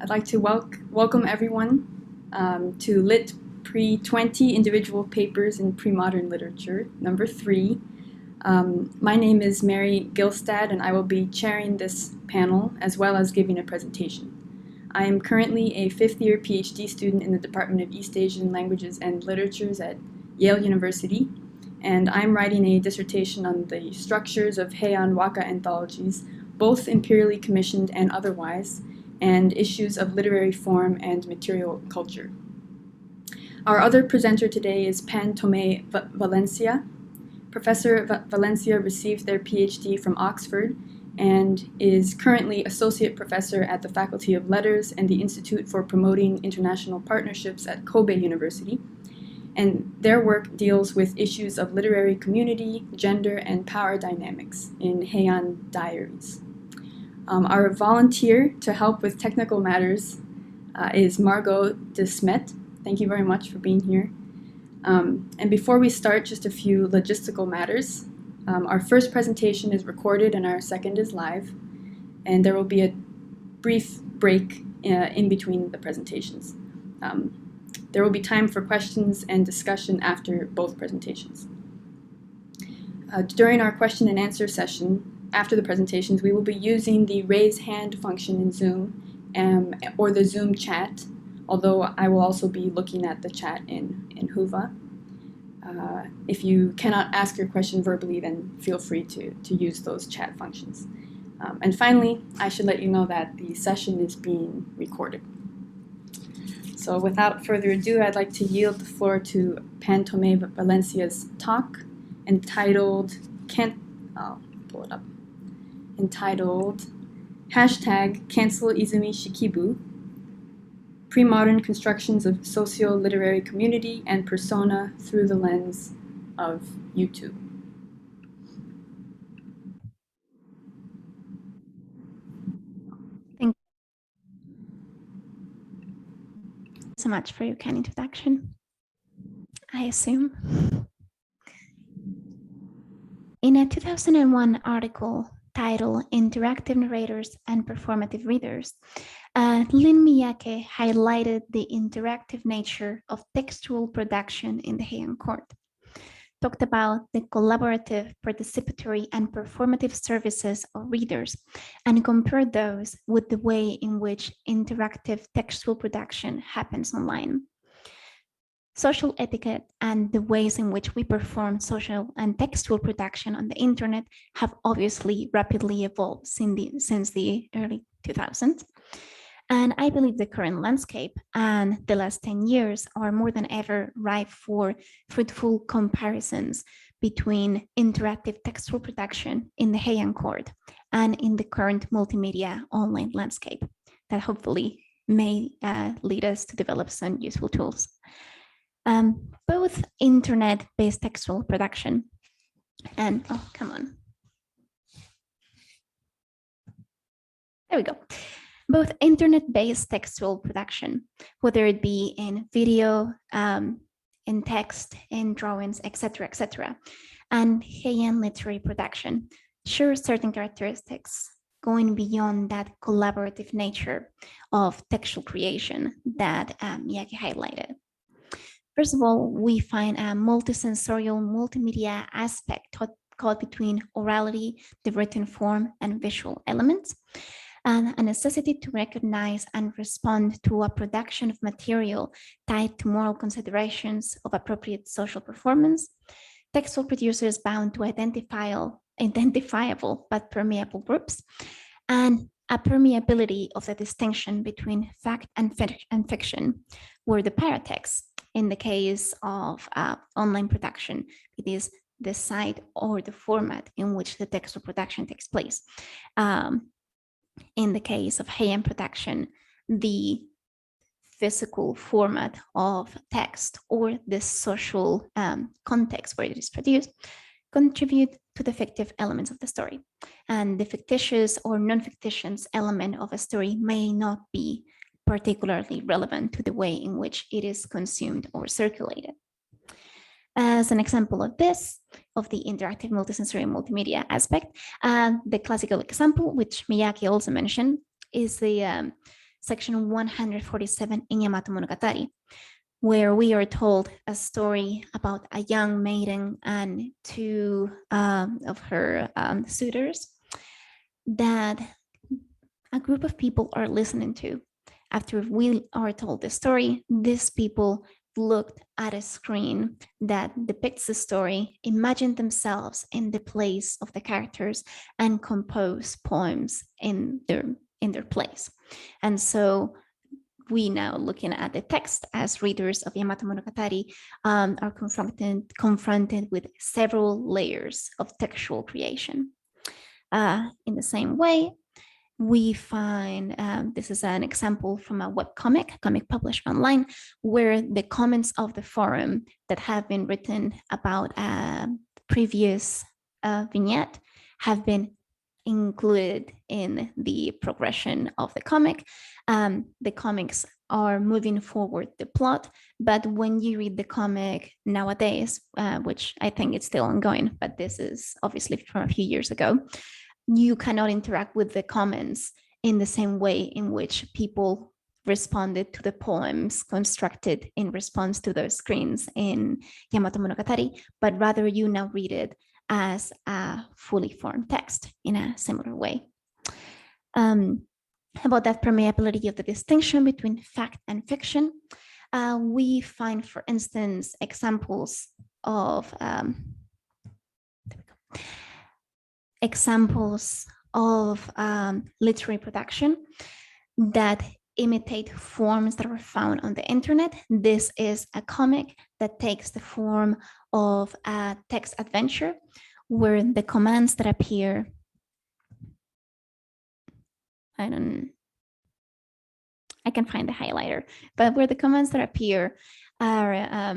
I'd like to welcome everyone to LitPre20 Individual Papers in Pre-Modern Literature, number 3. My name is Mary Gilstad, and I will be chairing this panel as well as giving a presentation. I am currently a 5th-year PhD student in the Department of East Asian Languages and Literatures at Yale University, and I'm writing a dissertation on the structures of Heian Waka anthologies, both imperially commissioned and otherwise, and issues of literary form and material culture. Our other presenter today is Pan Tomé Valencia. Professor Valencia received their PhD from Oxford and is currently Associate Professor at the Faculty of Letters and the Institute for Promoting International Partnerships at Kobe University. And their work deals with issues of literary community, gender, and power dynamics in Heian diaries. Our volunteer to help with technical matters is Margot de Smet. Thank you very much for being here. And before we start, just a few logistical matters. Our first presentation is recorded and our second is live. And there will be a brief break in between the presentations. There will be time for questions and discussion after both presentations. During our question and answer session, after the presentations, we will be using the raise hand function in Zoom or the Zoom chat, although I will also be looking at the chat in Whova. If you cannot ask your question verbally, then feel free to use those chat functions. And finally, I should let you know that the session is being recorded. So without further ado, I'd like to yield the floor to Pan Tomé Valencia's talk entitled, I'll pull it up, entitled #Cancel Izumi Shikibu, Pre-Modern Constructions of Socio-Literary Community and Persona Through the Lens of YouTube. Thank you so much for your kind introduction. I assume. In a 2001 article titled Interactive Narrators and Performative Readers, Lin Miyake highlighted the interactive nature of textual production in the Heian court, talked about the collaborative, participatory, and performative services of readers, and compared those with the way in which interactive textual production happens online. Social etiquette and the ways in which we perform social and textual production on the internet have obviously rapidly evolved since the early 2000s. And I believe the current landscape and the last 10 years are more than ever ripe for fruitful comparisons between interactive textual production in the Heian court and in the current multimedia online landscape that hopefully may lead us to develop some useful tools. Both internet-based textual production and, oh, come on. There we go. Both internet-based textual production, whether it be in video, in text, in drawings, etc., and Heian literary production, share certain characteristics going beyond that collaborative nature of textual creation that Miyake highlighted. First of all, we find a multisensorial multimedia aspect caught between orality, the written form, and visual elements, and a necessity to recognize and respond to a production of material tied to moral considerations of appropriate social performance, textual producers bound to identifiable but permeable groups, and a permeability of the distinction between fact and fiction, where the paratext, in the case of online production, it is the site or the format in which the textual production takes place. In the case of Heian production, the physical format of text or the social context where it is produced contribute to the fictive elements of the story. And the fictitious or non-fictitious element of a story may not be particularly relevant to the way in which it is consumed or circulated. As an example of this, of the interactive multisensory multimedia aspect, the classical example, which Miyake also mentioned, is the section 147 in Yamato Monogatari, where we are told a story about a young maiden and two of her suitors that a group of people are listening to. After we are told the story, these people looked at a screen that depicts the story, imagined themselves in the place of the characters, and composed poems in their place. And so we now, looking at the text as readers of Yamato Monogatari, are confronted with several layers of textual creation. In the same way, we find, this is an example from a webcomic, comic published online, where the comments of the forum that have been written about a previous vignette have been included in the progression of the comic. The comics are moving forward the plot, but when you read the comic nowadays, which I think it's still ongoing, but this is obviously from a few years ago, you cannot interact with the comments in the same way in which people responded to the poems constructed in response to those screens in Yamato Monogatari, but rather you now read it as a fully formed text in a similar way. About that permeability of the distinction between fact and fiction, we find, for instance, examples of literary production that imitate forms that are found on the internet. This is a comic that takes the form of a text adventure where the commands that appear, I can find the highlighter, but where the commands that appear are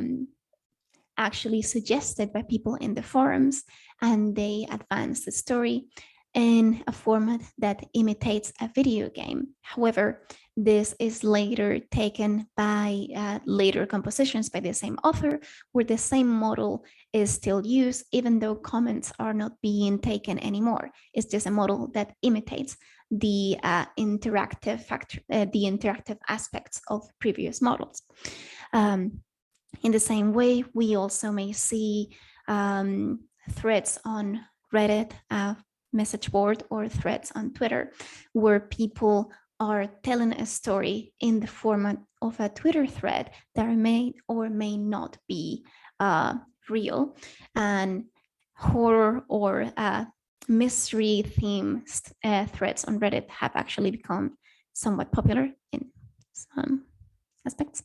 actually suggested by people in the forums, and they advance the story in a format that imitates a video game. However, this is later taken by later compositions by the same author, where the same model is still used, even though comments are not being taken anymore. It's just a model that imitates the interactive factor, the interactive aspects of previous models. In the same way, we also may see threads on Reddit, message board, or threads on Twitter, where people are telling a story in the format of a Twitter thread that may or may not be real. And horror or mystery themed threads on Reddit have actually become somewhat popular in some aspects.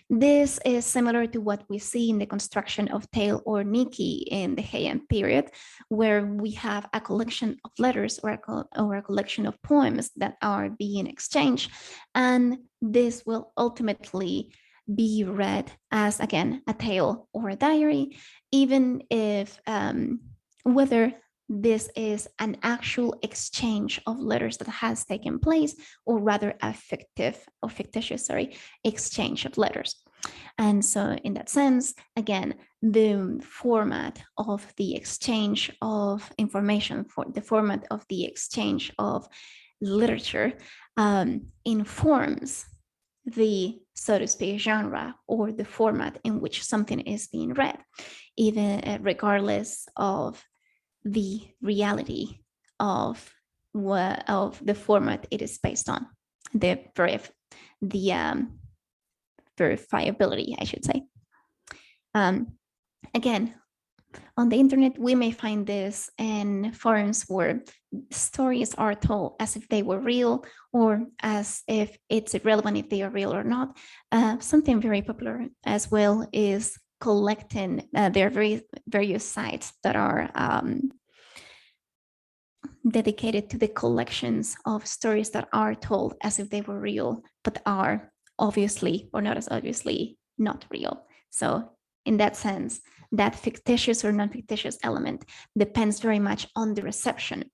This is similar to what we see in the construction of Tale or Nikki in the Heian period, where we have a collection of letters or a collection of poems that are being exchanged. And this will ultimately be read as, again, a tale or a diary, even if whether this is an actual exchange of letters that has taken place, or rather a fictitious exchange of letters. And so in that sense, again, the format of the exchange of information, for the format of the exchange of literature informs the, so to speak, genre or the format in which something is being read, even regardless of the reality of the format it is based on, the verifiability, I should say. Again, on the internet, we may find this in forums where stories are told as if they were real, or as if it's irrelevant if they are real or not. Something very popular as well is collecting, there are various sites that are dedicated to the collections of stories that are told as if they were real, but are obviously, or not as obviously, not real. So in that sense, that fictitious or non-fictitious element depends very much on the reception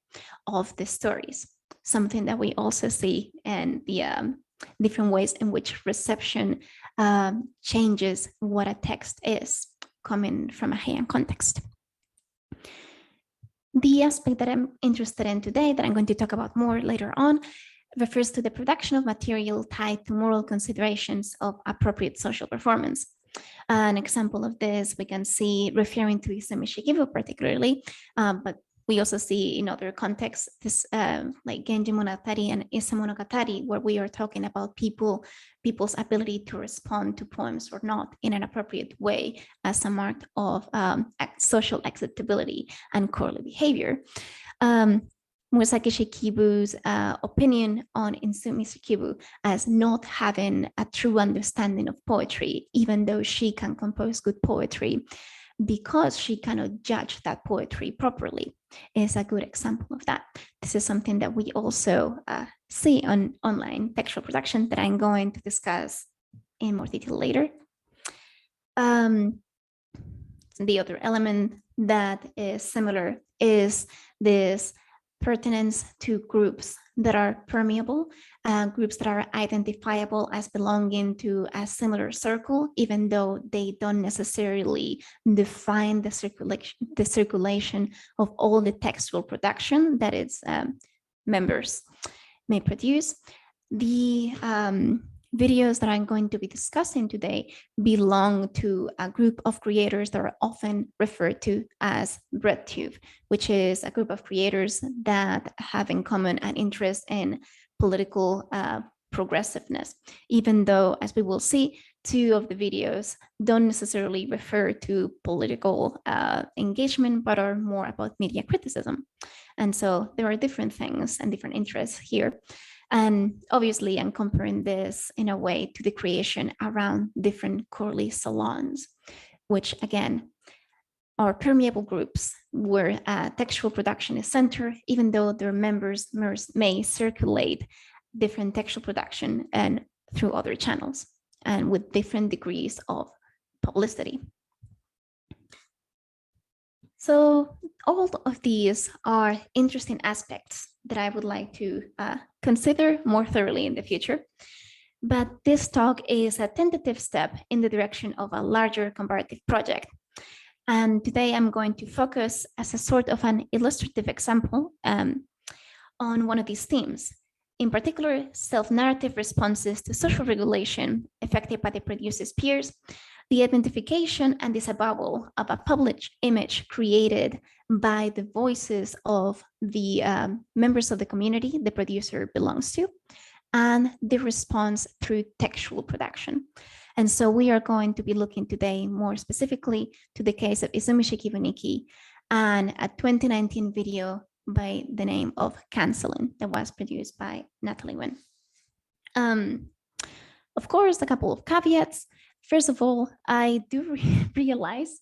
of the stories, something that we also see in the different ways in which reception changes what a text is coming from a Heian context. The aspect that I'm interested in today, that I'm going to talk about more later on, refers to the production of material tied to moral considerations of appropriate social performance. An example of this we can see referring to Issei Mishikibu particularly, but we also see in other contexts, this like Genji Monogatari and Issei Monogatari, where we are talking about people's ability to respond to poems or not in an appropriate way as a mark of social acceptability and correlative behavior. Murasaki Shikibu's opinion on Issei Mishikibu as not having a true understanding of poetry, even though she can compose good poetry, because she cannot judge that poetry properly, is a good example of that. This is something that we also see on online textual production that I'm going to discuss in more detail later. The other element that is similar is this pertinence to groups that are permeable, groups that are identifiable as belonging to a similar circle, even though they don't necessarily define the circulation of all the textual production that its members may produce. The videos that I'm going to be discussing today belong to a group of creators that are often referred to as BreadTube, which is a group of creators that have in common an interest in political progressiveness, even though, as we will see, two of the videos don't necessarily refer to political engagement, but are more about media criticism. And so there are different things and different interests here. And obviously, I'm comparing this in a way to the creation around different Corley salons, which again are permeable groups where textual production is centered, even though their members may circulate different textual production and through other channels and with different degrees of publicity. So all of these are interesting aspects that I would like to consider more thoroughly in the future. But this talk is a tentative step in the direction of a larger comparative project. And today I'm going to focus as a sort of an illustrative example on one of these themes. In particular, self-narrative responses to social regulation affected by the producer's peers, the identification and disavowal of a published image created by the voices of the members of the community the producer belongs to, and the response through textual production. And so we are going to be looking today more specifically to the case of Issei Mishikivuniki and a 2019 video by the name of Canceling that was produced by Natalie Nguyen. Of course, a couple of caveats. First of all, I do realize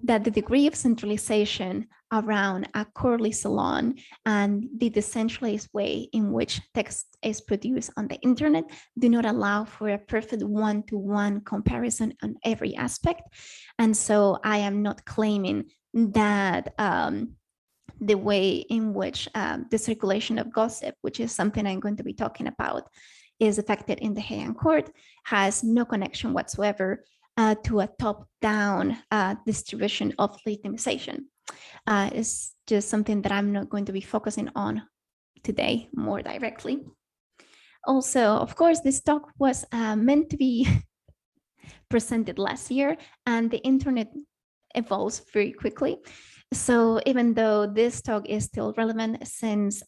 that the degree of centralization around a Corley salon and the decentralized way in which text is produced on the internet do not allow for a perfect one-to-one comparison on every aspect. And so I am not claiming that the way in which the circulation of gossip, which is something I'm going to be talking about, is affected in the Heian court, has no connection whatsoever to a top-down distribution of legitimization. It's just something that I'm not going to be focusing on today more directly. Also, of course, this talk was meant to be presented last year, and the internet evolves very quickly. So even though this talk is still relevant since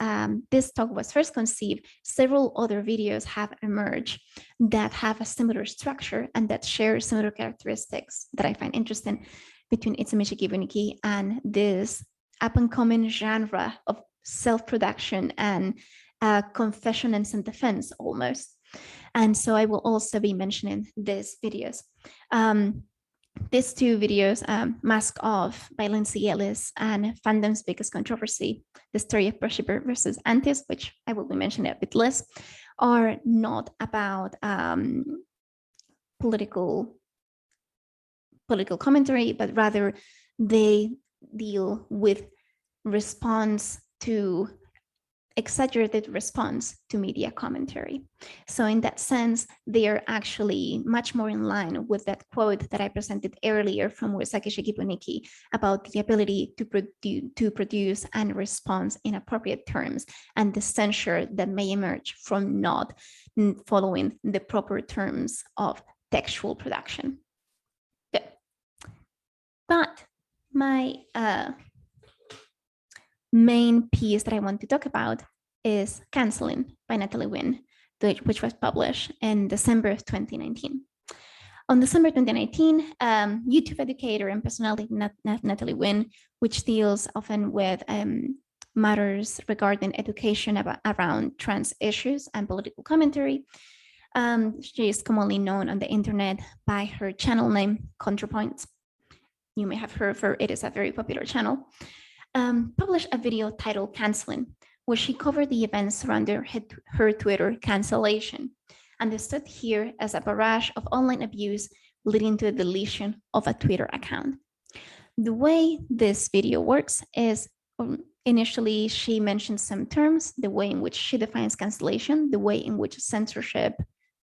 this talk was first conceived, several other videos have emerged that have a similar structure and that share similar characteristics that I find interesting between Issei Mishikivuniki and this up-and-coming genre of self-production and confession and self-defense almost. And so I will also be mentioning these videos. These two videos, Mask Off by Lindsay Ellis and Fandom's Biggest Controversy, the story of Worshiper versus Antis, which I will be mentioning a bit less, are not about political commentary, but rather they deal with response to exaggerated response to media commentary. So in that sense, they are actually much more in line with that quote that I presented earlier from Mishikivuniki about the ability to produce and respond in appropriate terms, and the censure that may emerge from not following the proper terms of textual production. Good. But my main piece that I want to talk about is Canceling by Natalie Nguyen, which was published in December of 2019. On December 2019, YouTube educator and personality Natalie Nguyen, which deals often with matters regarding education around trans issues and political commentary. She is commonly known on the internet by her channel name, ContraPoints. You may have heard of her. It is a very popular channel. Published a video titled Canceling, where she covered the events surrounding her Twitter cancellation, understood here as a barrage of online abuse leading to the deletion of a Twitter account. The way this video works is initially she mentions some terms, the way in which she defines cancellation, the way in which censorship,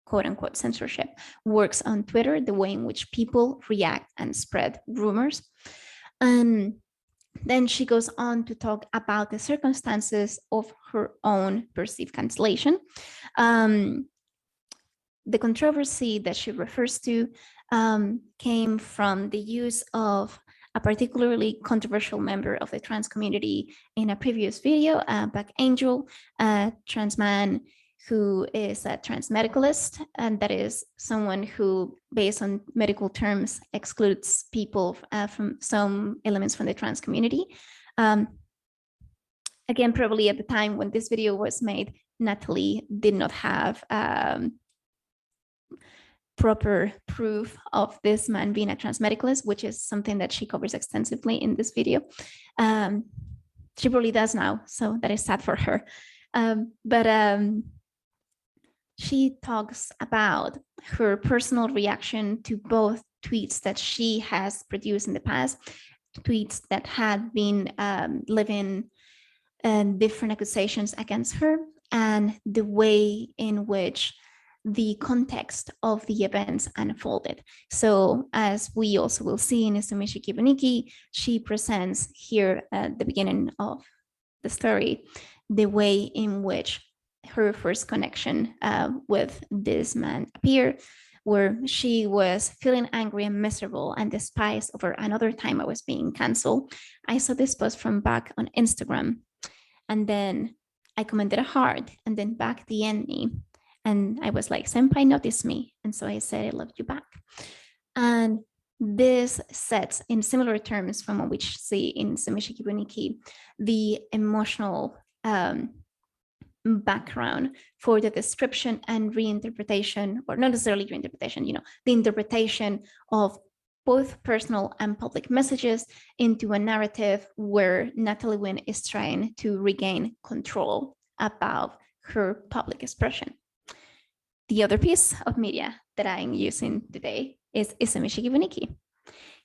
quote unquote censorship, works on Twitter, the way in which people react and spread rumors. And then she goes on to talk about the circumstances of her own perceived cancellation. The controversy that she refers to came from the use of a particularly controversial member of the trans community in a previous video, Black Angel, a trans man who is a trans medicalist, and that is someone who, based on medical terms, excludes people from some elements from the trans community. Again, probably at the time when this video was made, Natalie did not have proper proof of this man being a trans medicalist, which is something that she covers extensively in this video. She probably does now, so that is sad for her. She talks about her personal reaction to both tweets that she has produced in the past, tweets that had been living different accusations against her, and the way in which the context of the events unfolded. So as we also will see in Mishikivuniki, she presents here at the beginning of the story, the way in which her first connection with this man appeared, where she was feeling angry and miserable and despised over another time I was being canceled. I saw this post from back on Instagram, and then I commented a heart and then back DM'd me. And I was like, senpai noticed me. And so I said, I love you back. And this sets in similar terms from what we see in Mishikivuniki, the emotional background for the description and reinterpretation, or not necessarily reinterpretation, the interpretation of both personal and public messages into a narrative where Natalie Nguyen is trying to regain control about her public expression. The other piece of media that I'm using today is Mishikivuniki.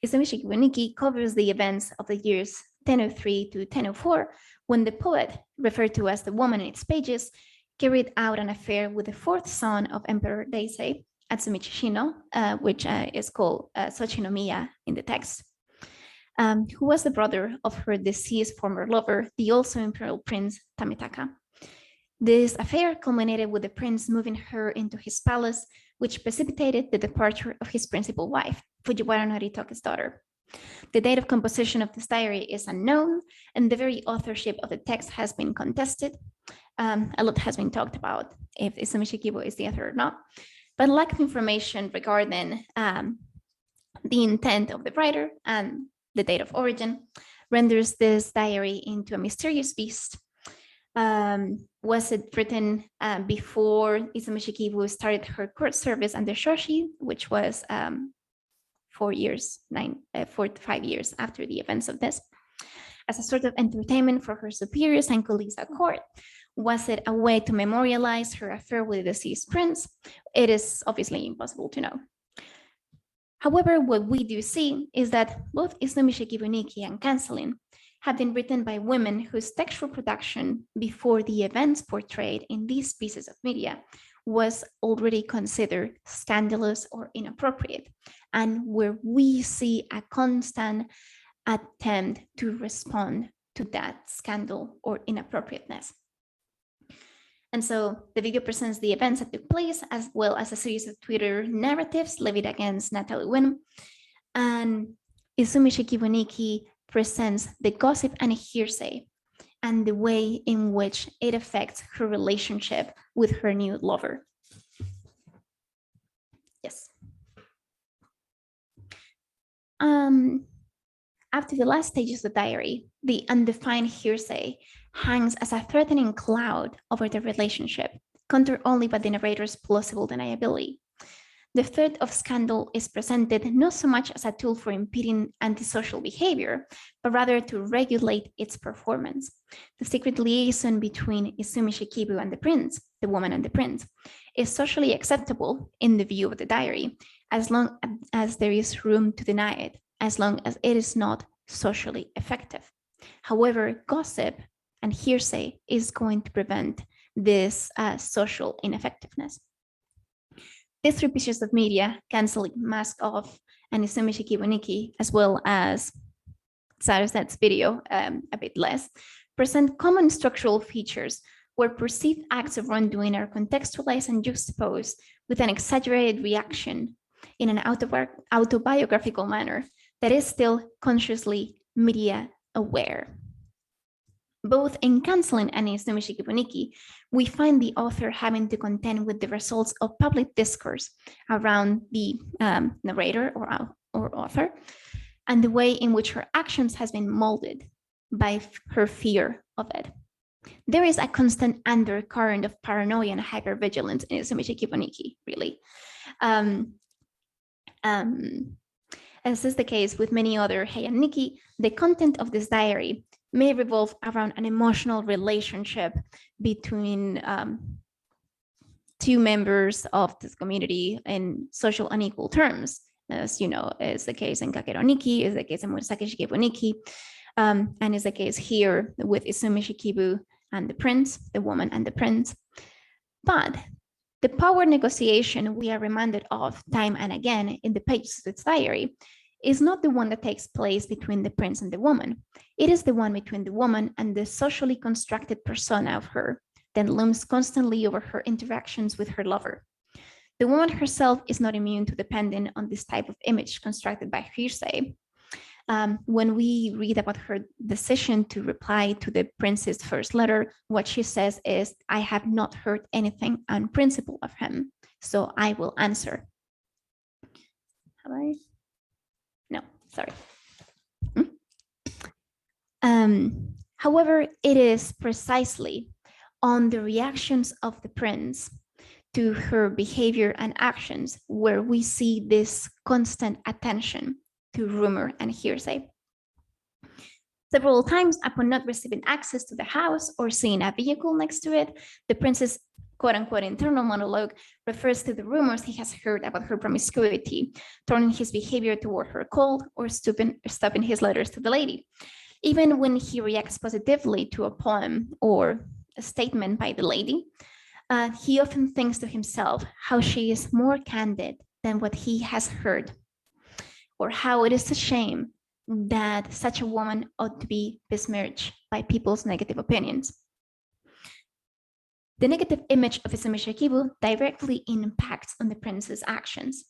Mishikivuniki covers the events of the years 1003 to 1004, when the poet, referred to as the woman in its pages, carried out an affair with the fourth son of Emperor Deisei, Atsumi Chishino, which is called Sochinomiya in the text, who was the brother of her deceased former lover, the also imperial prince Tamitaka. This affair culminated with the prince moving her into his palace, which precipitated the departure of his principal wife, Fujiwara Noritoke's daughter. The date of composition of this diary is unknown, and the very authorship of the text has been contested. A lot has been talked about if Mishikivuniki is the author or not, but lack of information regarding the intent of the writer and the date of origin renders this diary into a mysterious beast. Was it written before Mishikivuniki started her court service under Shoshi, which was 4 to 5 years after the events of this, as a sort of entertainment for her superiors and colleagues at court? Was it a way to memorialize her affair with the deceased prince? It is obviously impossible to know. However, what we do see is that both Mishikivuniki and Canceling have been written by women whose textual production before the events portrayed in these pieces of media was already considered scandalous or inappropriate, and where we see a constant attempt to respond to that scandal or inappropriateness. And so the video presents the events that took place, as well as a series of Twitter narratives levied against Natalie Nguyen. And Mishikivuniki presents the gossip and hearsay and the way in which it affects her relationship with her new lover. Yes. After the last stages of the diary, the undefined hearsay hangs as a threatening cloud over the relationship, countered only by the narrator's plausible deniability. The threat of scandal is presented not so much as a tool for impeding antisocial behavior, but rather to regulate its performance. The secret liaison between Izumi Shikibu and the prince, the woman and the prince, is socially acceptable in the view of the diary, as long as there is room to deny it, as long as it is not socially effective. However, gossip and hearsay is going to prevent this social ineffectiveness. These three pieces of media, Canceling, Mask Off, and Izumi Mishikivuniki, as well as Sarasat's video, a bit less, present common structural features where perceived acts of wrongdoing are contextualized and juxtaposed with an exaggerated reaction in an autobiographical manner that is still consciously media aware. Both in Canceling and in Izumi Mishikivuniki, we find the author having to contend with the results of public discourse around the narrator or author, and the way in which her actions has been molded by her fear of it. There is a constant undercurrent of paranoia and hypervigilance in Izumi Mishikivuniki, really. As is the case with many other Heian Nikki, the content of this diary may revolve around an emotional relationship between two members of this community in social unequal terms. As you know, is the case in Takahiro Nikki, is the case in Murasaki Shikibuniki, and is the case here with Izumi Shikibu and the prince, the woman and the prince. But the power negotiation we are reminded of time and again in the pages of its diary is not the one that takes place between the prince and the woman. It is the one between the woman and the socially constructed persona of her that looms constantly over her interactions with her lover. The woman herself is not immune to depending on this type of image constructed by hearsay. When we read about her decision to reply to the prince's first letter, what she says is, "I have not heard anything on principle of him, so I will answer." Have I? No, sorry. However, it is precisely on the reactions of the prince to her behavior and actions where we see this constant attention to rumor and hearsay. Several times, upon not receiving access to the house or seeing a vehicle next to it, the prince's quote-unquote internal monologue refers to the rumors he has heard about her promiscuity, turning his behavior toward her cold or stopping his letters to the lady. Even when he reacts positively to a poem or a statement by the lady, he often thinks to himself how she is more candid than what he has heard, or how it is a shame that such a woman ought to be besmirched by people's negative opinions. The negative image of Izumi Shikibu directly impacts on the prince's actions.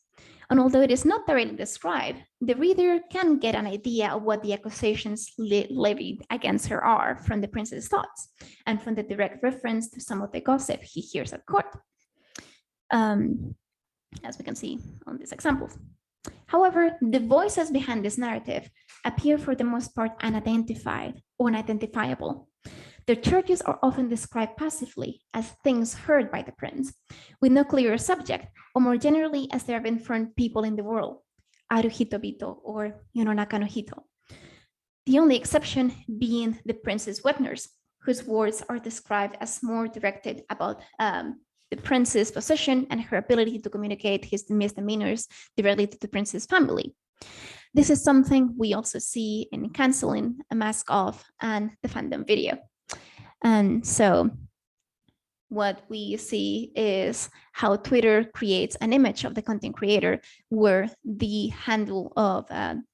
And although it is not directly described, the reader can get an idea of what the accusations levied against her are from the prince's thoughts and from the direct reference to some of the gossip he hears at court, as we can see on these examples. However, the voices behind this narrative appear for the most part unidentified or unidentifiable. Their charges are often described passively as things heard by the prince, with no clear subject, or more generally as they have informed people in the world, aru hito bito or yononaka no hito. The only exception being the prince's web nurse, whose words are described as more directed about the prince's position and her ability to communicate his misdemeanors directly to the prince's family. This is something we also see in Canceling, A Mask Off, and the fandom video. And so what we see is how Twitter creates an image of the content creator where the handle of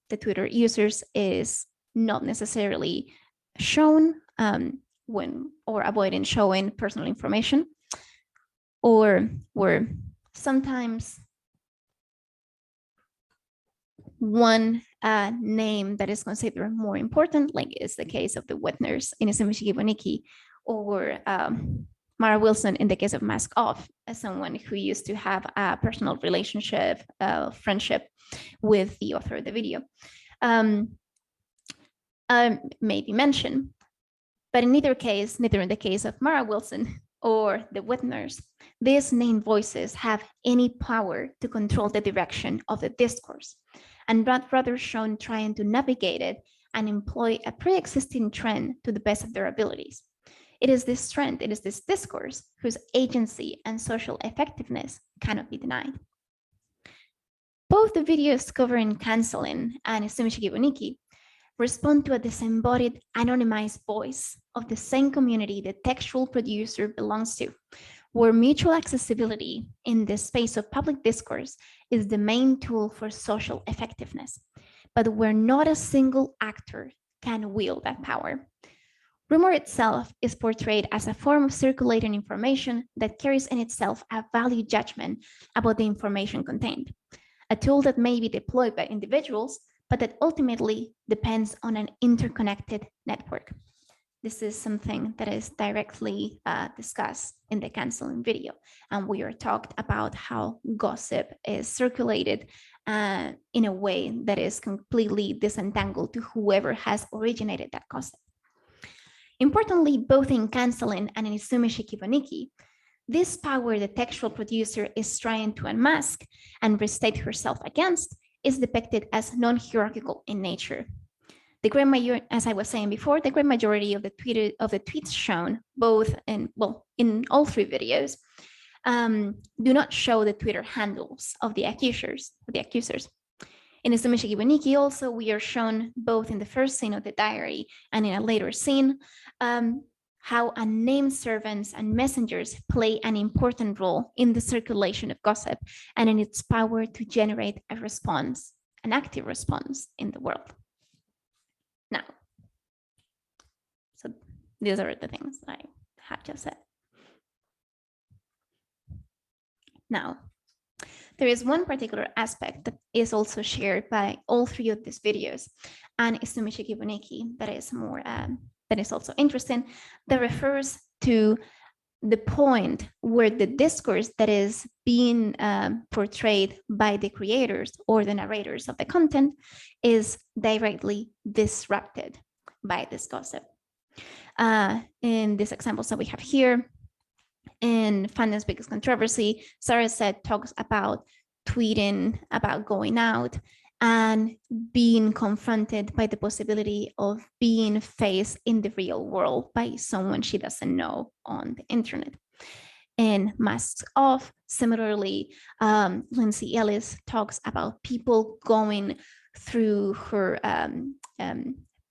the Twitter users is not necessarily shown or avoiding showing personal information, or where sometimes one name that is considered more important, like is the case of the wet nurse in Mishikivuniki, or Mara Wilson in the case of Mask Off, as someone who used to have a personal relationship, friendship with the author of the video, may be mentioned. But in either case, neither in the case of Mara Wilson or the wet nurse, these named voices have any power to control the direction of the discourse, and rather shown trying to navigate it and employ a pre-existing trend to the best of their abilities. It is this trend, it is this discourse whose agency and social effectiveness cannot be denied. Both the videos covering Canceling and Mishikivuniki respond to a disembodied, anonymized voice of the same community the textual producer belongs to, where mutual accessibility in the space of public discourse is the main tool for social effectiveness, but where not a single actor can wield that power. Rumor itself is portrayed as a form of circulating information that carries in itself a value judgment about the information contained, a tool that may be deployed by individuals, but that ultimately depends on an interconnected network. This is something that is directly discussed in the Canceling video, and we are talked about how gossip is circulated in a way that is completely disentangled to whoever has originated that gossip. Importantly, both in Canceling and in Mishikivuniki, this power the textual producer is trying to unmask and restate herself against is depicted as non-hierarchical in nature. The great majority, as I was saying before, the great majority of the tweets shown, both in all three videos, do not show the Twitter handles of the accusers. In Mishikivuniki also, we are shown both in the first scene of the diary and in a later scene, how unnamed servants and messengers play an important role in the circulation of gossip and in its power to generate a response, an active response in the world. Now, so these are the things that I have just said. Now, there is one particular aspect that is also shared by all three of these videos, and it's the Mishikivuniki that is more that is also interesting, that refers to the point where the discourse that is being portrayed by the creators or the narrators of the content is directly disrupted by this gossip. In these examples that we have here, in Fandom's Biggest Controversy, Sarah said talks about tweeting about going out and being confronted by the possibility of being faced in the real world by someone she doesn't know on the internet. In Masks Off, similarly, Lindsay Ellis talks about people going through her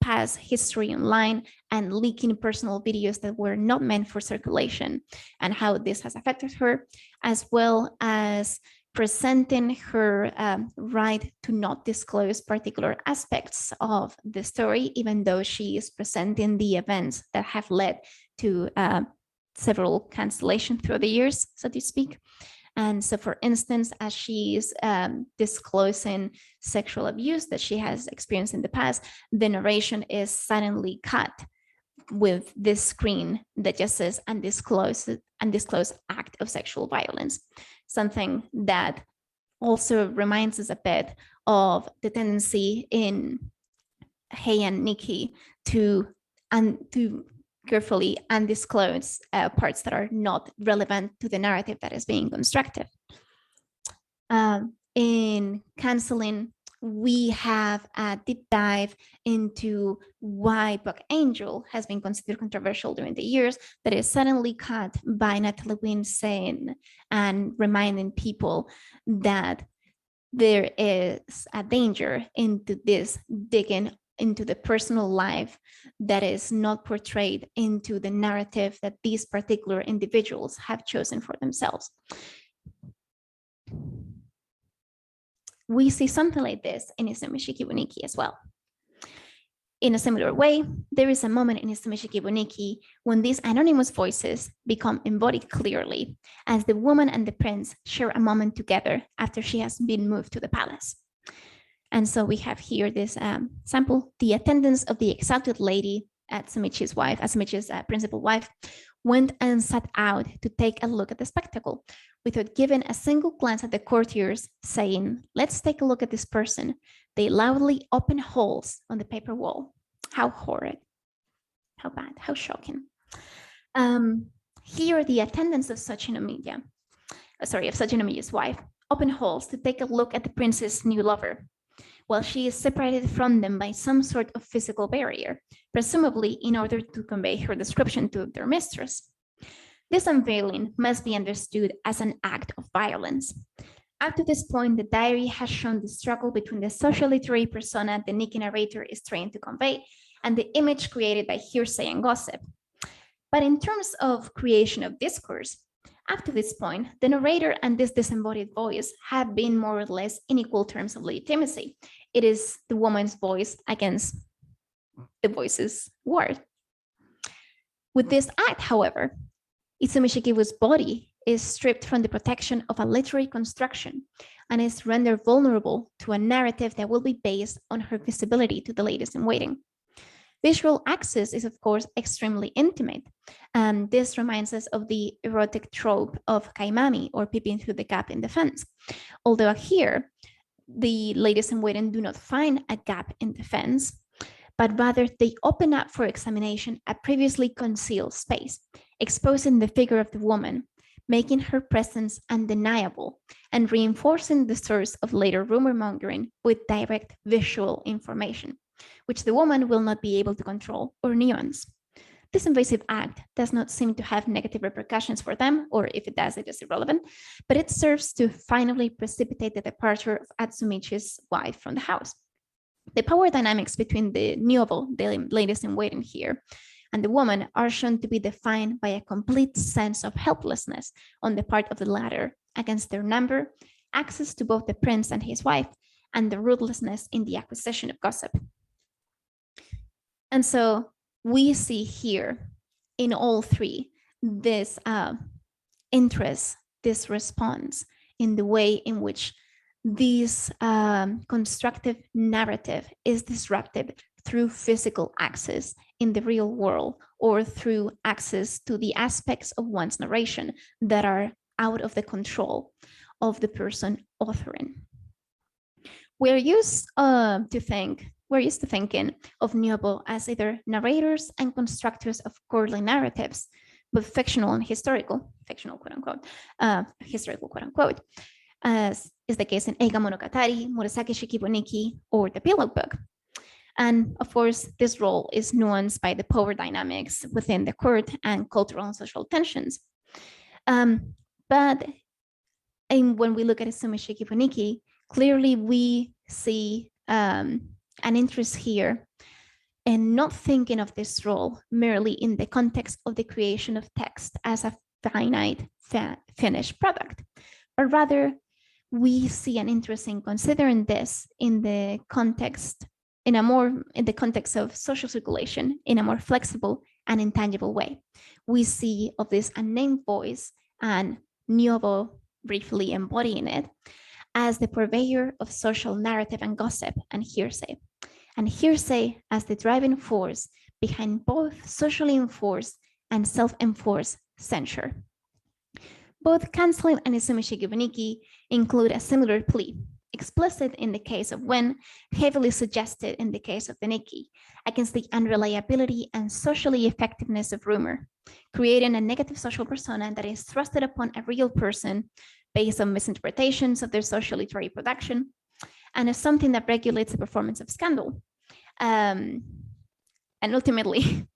past history online and leaking personal videos that were not meant for circulation, and how this has affected her, as well as presenting her right to not disclose particular aspects of the story, even though she is presenting the events that have led to several cancellations through the years, so to speak. And so, for instance, as she's disclosing sexual abuse that she has experienced in the past, the narration is suddenly cut with this screen that just says undisclosed act of sexual violence, something that also reminds us a bit of the tendency in Hey and Nikki to carefully undisclose parts that are not relevant to the narrative that is being constructed. In Canceling, we have a deep dive into why Book Angel has been considered controversial during the years, that is suddenly cut by Natalie saying and reminding people that there is a danger into this digging into the personal life that is not portrayed into the narrative that these particular individuals have chosen for themselves. We see something like this in Mishikivuniki as well. In a similar way, there is a moment in Mishikivuniki when these anonymous voices become embodied clearly as the woman and the prince share a moment together after she has been moved to the palace. And so we have here this sample. The attendants of the exalted lady at Sumichi's wife, Sumichi's principal wife, went and sat out to take a look at the spectacle without giving a single glance at the courtiers, saying, "Let's take a look at this person." They loudly opened holes on the paper wall. How horrid, how bad, how shocking. Here, the attendants of Sachinomiya's wife opened holes to take a look at the prince's new lover, while she is separated from them by some sort of physical barrier, presumably in order to convey her description to their mistress. This unveiling must be understood as an act of violence. Up to this point, the diary has shown the struggle between the social literary persona the Nikki narrator is trying to convey and the image created by hearsay and gossip. But in terms of creation of discourse, up to this point, the narrator and this disembodied voice have been more or less in equal terms of legitimacy. It is the woman's voice against the voice's word. With this act, however, Itsumishikibu's body is stripped from the protection of a literary construction and is rendered vulnerable to a narrative that will be based on her visibility to the ladies in waiting. Visual access is, of course, extremely intimate. This reminds us of the erotic trope of kaimami, or peeping through the gap in the fence. Although here, the ladies in waiting do not find a gap in the fence, but rather they open up for examination a previously concealed space, exposing the figure of the woman, making her presence undeniable, and reinforcing the source of later rumor mongering with direct visual information, which the woman will not be able to control or nuance. This invasive act does not seem to have negative repercussions for them, or if it does, it is irrelevant, but it serves to finally precipitate the departure of Atsumichi's wife from the house. The power dynamics between the Nuovo, the ladies in waiting here, and the woman are shown to be defined by a complete sense of helplessness on the part of the latter against their number, access to both the prince and his wife, and the ruthlessness in the acquisition of gossip. And so we see here in all three this interest, this response in the way in which this constructive narrative is disrupted through physical access in the real world, or through access to the aspects of one's narration that are out of the control of the person authoring. We're used to thinking of Nuovo as either narrators and constructors of courtly narratives, both fictional and historical, fictional quote unquote, historical quote unquote, as is the case in Eiga Monogatari, Murasaki Shikibuniki, or the Pillow Book. And of course, this role is nuanced by the power dynamics within the court and cultural and social tensions. But when we look at Izumi Shikibuniki, clearly we see an interest here in not thinking of this role merely in the context of the creation of text as a finite finished product, but rather we see an interest in considering this in the context of social circulation in a more flexible and intangible way. We see of this unnamed voice, and Nuovo briefly embodying it, as the purveyor of social narrative and gossip and hearsay as the driving force behind both socially enforced and self-enforced censure. Both Canceling and Izumi Shikibuniki include a similar plea, explicit in the case of Nguyen, heavily suggested in the case of the Nikki, against the unreliability and socially effectiveness of rumor, creating a negative social persona that is thrusted upon a real person based on misinterpretations of their social literary production, and as something that regulates the performance of scandal. And and ultimately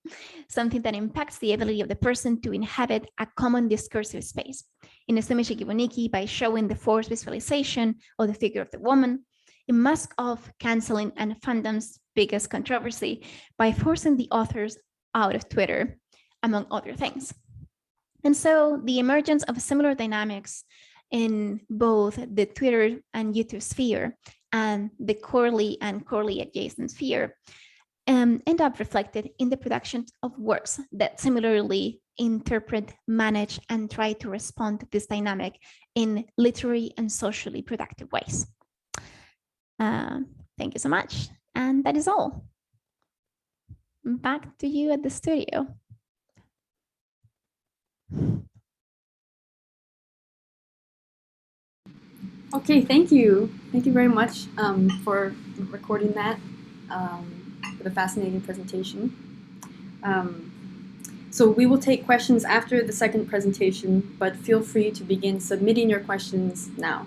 something that impacts the ability of the person to inhabit a common discursive space. In Mishikivuniki, by showing the forced visualization of the figure of the woman, in Mask of Canceling and Fandom's biggest controversy, by forcing the authors out of Twitter, among other things. And so the emergence of similar dynamics in both the Twitter and YouTube sphere and the Corley and Corley adjacent sphere end up reflected in the production of works that similarly interpret, manage, and try to respond to this dynamic in literary and socially productive ways. Thank you so much. And that is all. Back to you at the studio. Okay, thank you. Thank you very much for recording that, for the fascinating presentation. So we will take questions after the second presentation, but feel free to begin submitting your questions now.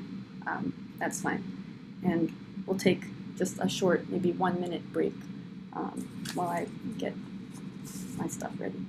That's fine. And we'll take just a short, maybe 1 minute break while I get my stuff ready.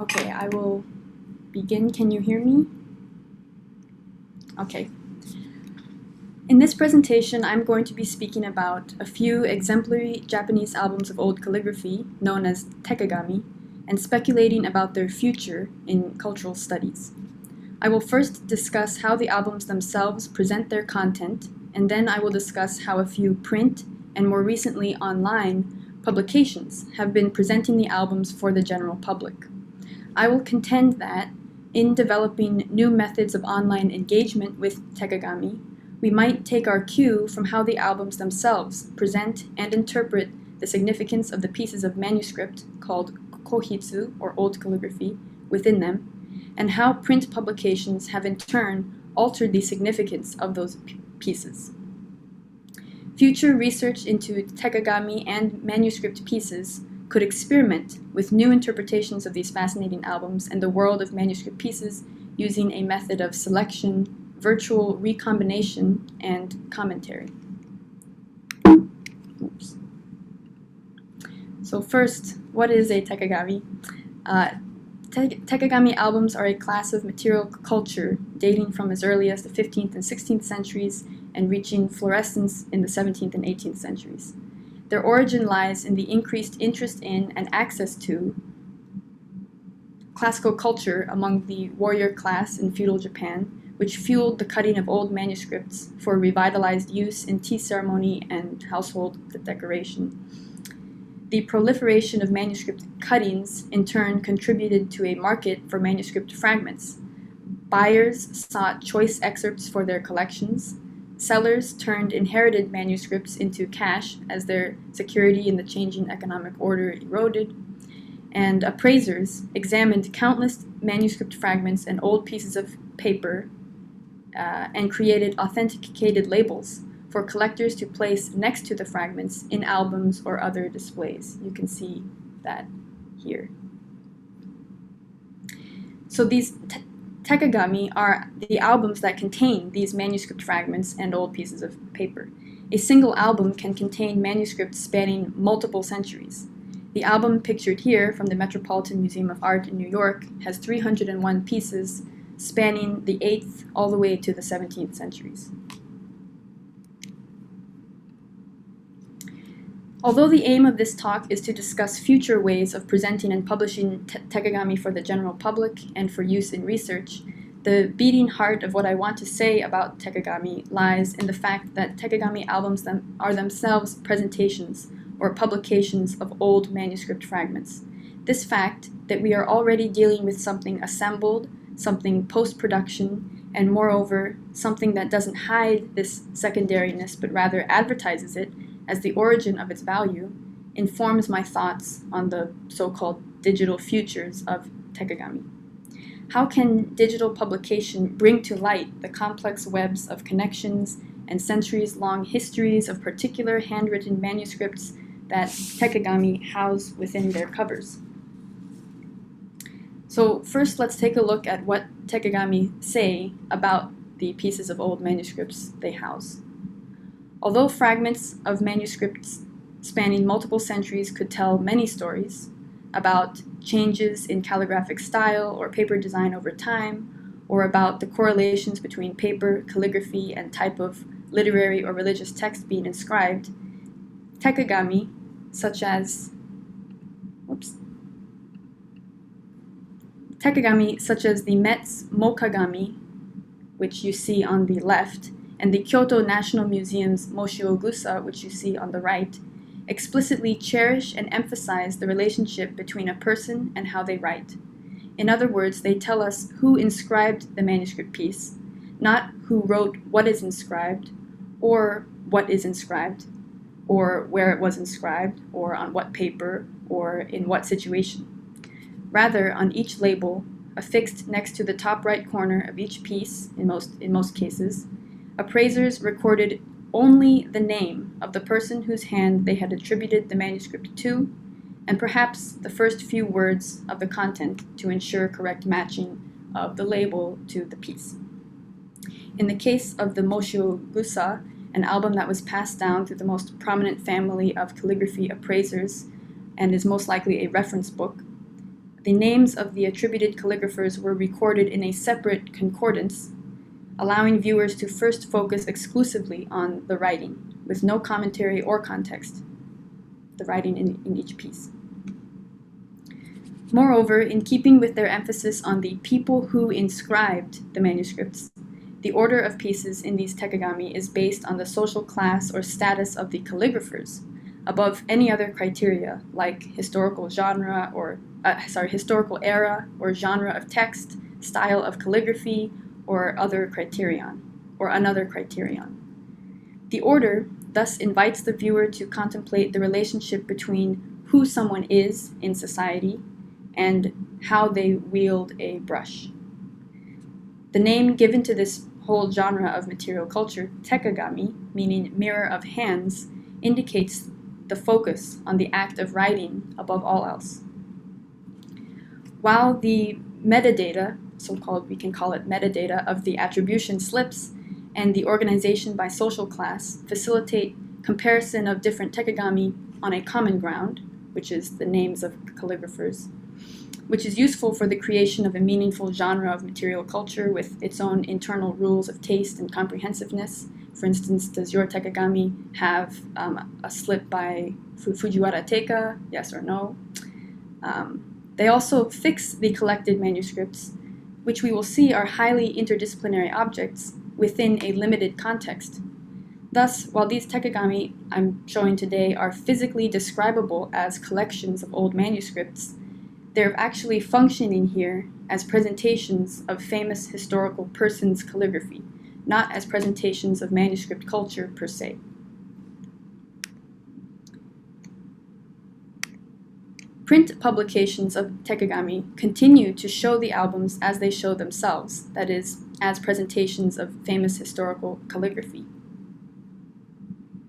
Okay, I will begin. Can you hear me? Okay. In this presentation, I'm going to be speaking about a few exemplary Japanese albums of old calligraphy, known as tekagami, and speculating about their future in cultural studies. I will first discuss how the albums themselves present their content, and then I will discuss how a few print, and more recently online, publications have been presenting the albums for the general public. I will contend that, in developing new methods of online engagement with tekagami, we might take our cue from how the albums themselves present and interpret the significance of the pieces of manuscript called kohitsu, or old calligraphy, within them, and how print publications have in turn altered the significance of those pieces. Future research into tekagami and manuscript pieces could experiment with new interpretations of these fascinating albums and the world of manuscript pieces using a method of selection, virtual recombination, and commentary. Oops. So first, what is a tekagami? Tekagami albums are a class of material culture dating from as early as the 15th and 16th centuries and reaching fluorescence in the 17th and 18th centuries. Their origin lies in the increased interest in and access to classical culture among the warrior class in feudal Japan, which fueled the cutting of old manuscripts for revitalized use in tea ceremony and household decoration. The proliferation of manuscript cuttings, in turn, contributed to a market for manuscript fragments. Buyers sought choice excerpts for their collections. Sellers turned inherited manuscripts into cash as their security in the changing economic order eroded. And appraisers examined countless manuscript fragments and old pieces of paper and created authenticated labels for collectors to place next to the fragments in albums or other displays. You can see that here. So these tekagami are the albums that contain these manuscript fragments and old pieces of paper. A single album can contain manuscripts spanning multiple centuries. The album pictured here from the Metropolitan Museum of Art in New York has 301 pieces spanning the 8th all the way to the 17th centuries. Although the aim of this talk is to discuss future ways of presenting and publishing tekagami for the general public and for use in research, The beating heart of what I want to say about tekagami lies in the fact that tekagami albums are themselves presentations or publications of old manuscript fragments. This fact that we are already dealing with something assembled, something post-production, and moreover, something that doesn't hide this secondariness but rather advertises it as the origin of its value, informs my thoughts on the so-called digital futures of tekagami. How can digital publication bring to light the complex webs of connections and centuries-long histories of particular handwritten manuscripts that tekagami house within their covers? So first, let's take a look at what tekagami say about the pieces of old manuscripts they house. Although fragments of manuscripts spanning multiple centuries could tell many stories about changes in calligraphic style or paper design over time, or about the correlations between paper, calligraphy, and type of literary or religious text being inscribed, tekagami, such as the Met's Mokagami, which you see on the left, and the Kyoto National Museum's Moshiogusa, which you see on the right, explicitly cherish and emphasize the relationship between a person and how they write. In other words, they tell us who inscribed the manuscript piece, not who wrote what is inscribed, or what is inscribed, or where it was inscribed, or on what paper, or in what situation. Rather, on each label, affixed next to the top right corner of each piece, in most cases, appraisers recorded only the name of the person whose hand they had attributed the manuscript to, and perhaps the first few words of the content to ensure correct matching of the label to the piece. In the case of the Moshiogusa, an album that was passed down through the most prominent family of calligraphy appraisers and is most likely a reference book, the names of the attributed calligraphers were recorded in a separate concordance, allowing viewers to first focus exclusively on the writing, with no commentary or context, the writing in each piece. Moreover, in keeping with their emphasis on the people who inscribed the manuscripts, the order of pieces in these tekagami is based on the social class or status of the calligraphers, above any other criteria like historical era or genre of text, style of calligraphy, or another criterion. The order thus invites the viewer to contemplate the relationship between who someone is in society and how they wield a brush. The name given to this whole genre of material culture, tekagami, meaning mirror of hands, indicates the focus on the act of writing above all else. While the metadata, so-called, we can call it metadata, of the attribution slips and the organization by social class facilitate comparison of different tekagami on a common ground, which is the names of calligraphers, which is useful for the creation of a meaningful genre of material culture with its own internal rules of taste and comprehensiveness. For instance, does your tekagami have a slip by Fujiwara Teika, yes or no? They also fix the collected manuscripts, which we will see are highly interdisciplinary objects within a limited context. Thus, while these tekagami I'm showing today are physically describable as collections of old manuscripts, they're actually functioning here as presentations of famous historical persons' calligraphy, not as presentations of manuscript culture per se. Print publications of tekagami continue to show the albums as they show themselves, that is, as presentations of famous historical calligraphy.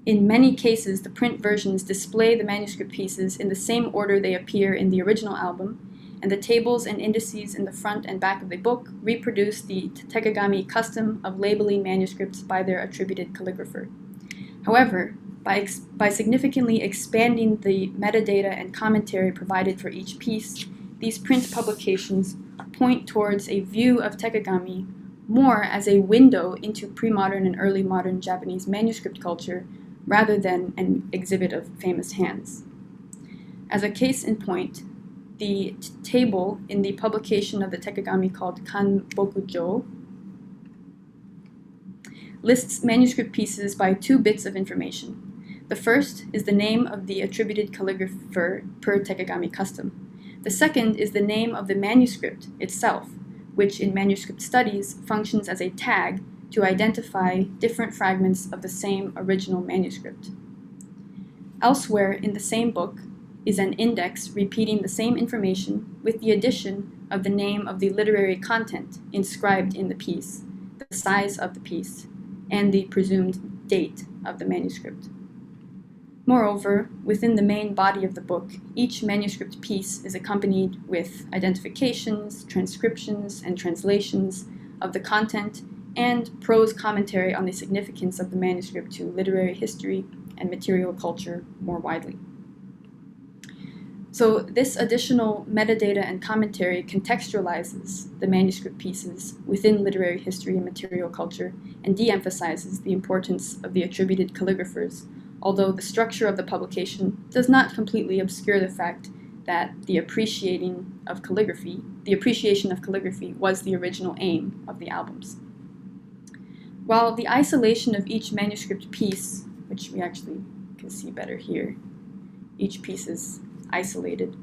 In many cases, the print versions display the manuscript pieces in the same order they appear in the original album, and the tables and indices in the front and back of the book reproduce the tekagami custom of labeling manuscripts by their attributed calligrapher. However, by significantly expanding the metadata and commentary provided for each piece, these print publications point towards a view of tekagami more as a window into pre-modern and early modern Japanese manuscript culture rather than an exhibit of famous hands. As a case in point, the table in the publication of the Tekagami called Kanbokujo lists manuscript pieces by 2 bits of information. The first is the name of the attributed calligrapher per Tekagami custom. The second is the name of the manuscript itself, which in manuscript studies functions as a tag to identify different fragments of the same original manuscript. Elsewhere in the same book is an index repeating the same information with the addition of the name of the literary content inscribed in the piece, the size of the piece, and the presumed date of the manuscript. Moreover, within the main body of the book, each manuscript piece is accompanied with identifications, transcriptions, and translations of the content and prose commentary on the significance of the manuscript to literary history and material culture more widely. So this additional metadata and commentary contextualizes the manuscript pieces within literary history and material culture and de-emphasizes the importance of the attributed calligraphers, although the structure of the publication does not completely obscure the fact that the appreciation of calligraphy was the original aim of the albums. While the isolation of each manuscript piece, which we actually can see better here, each piece is isolated,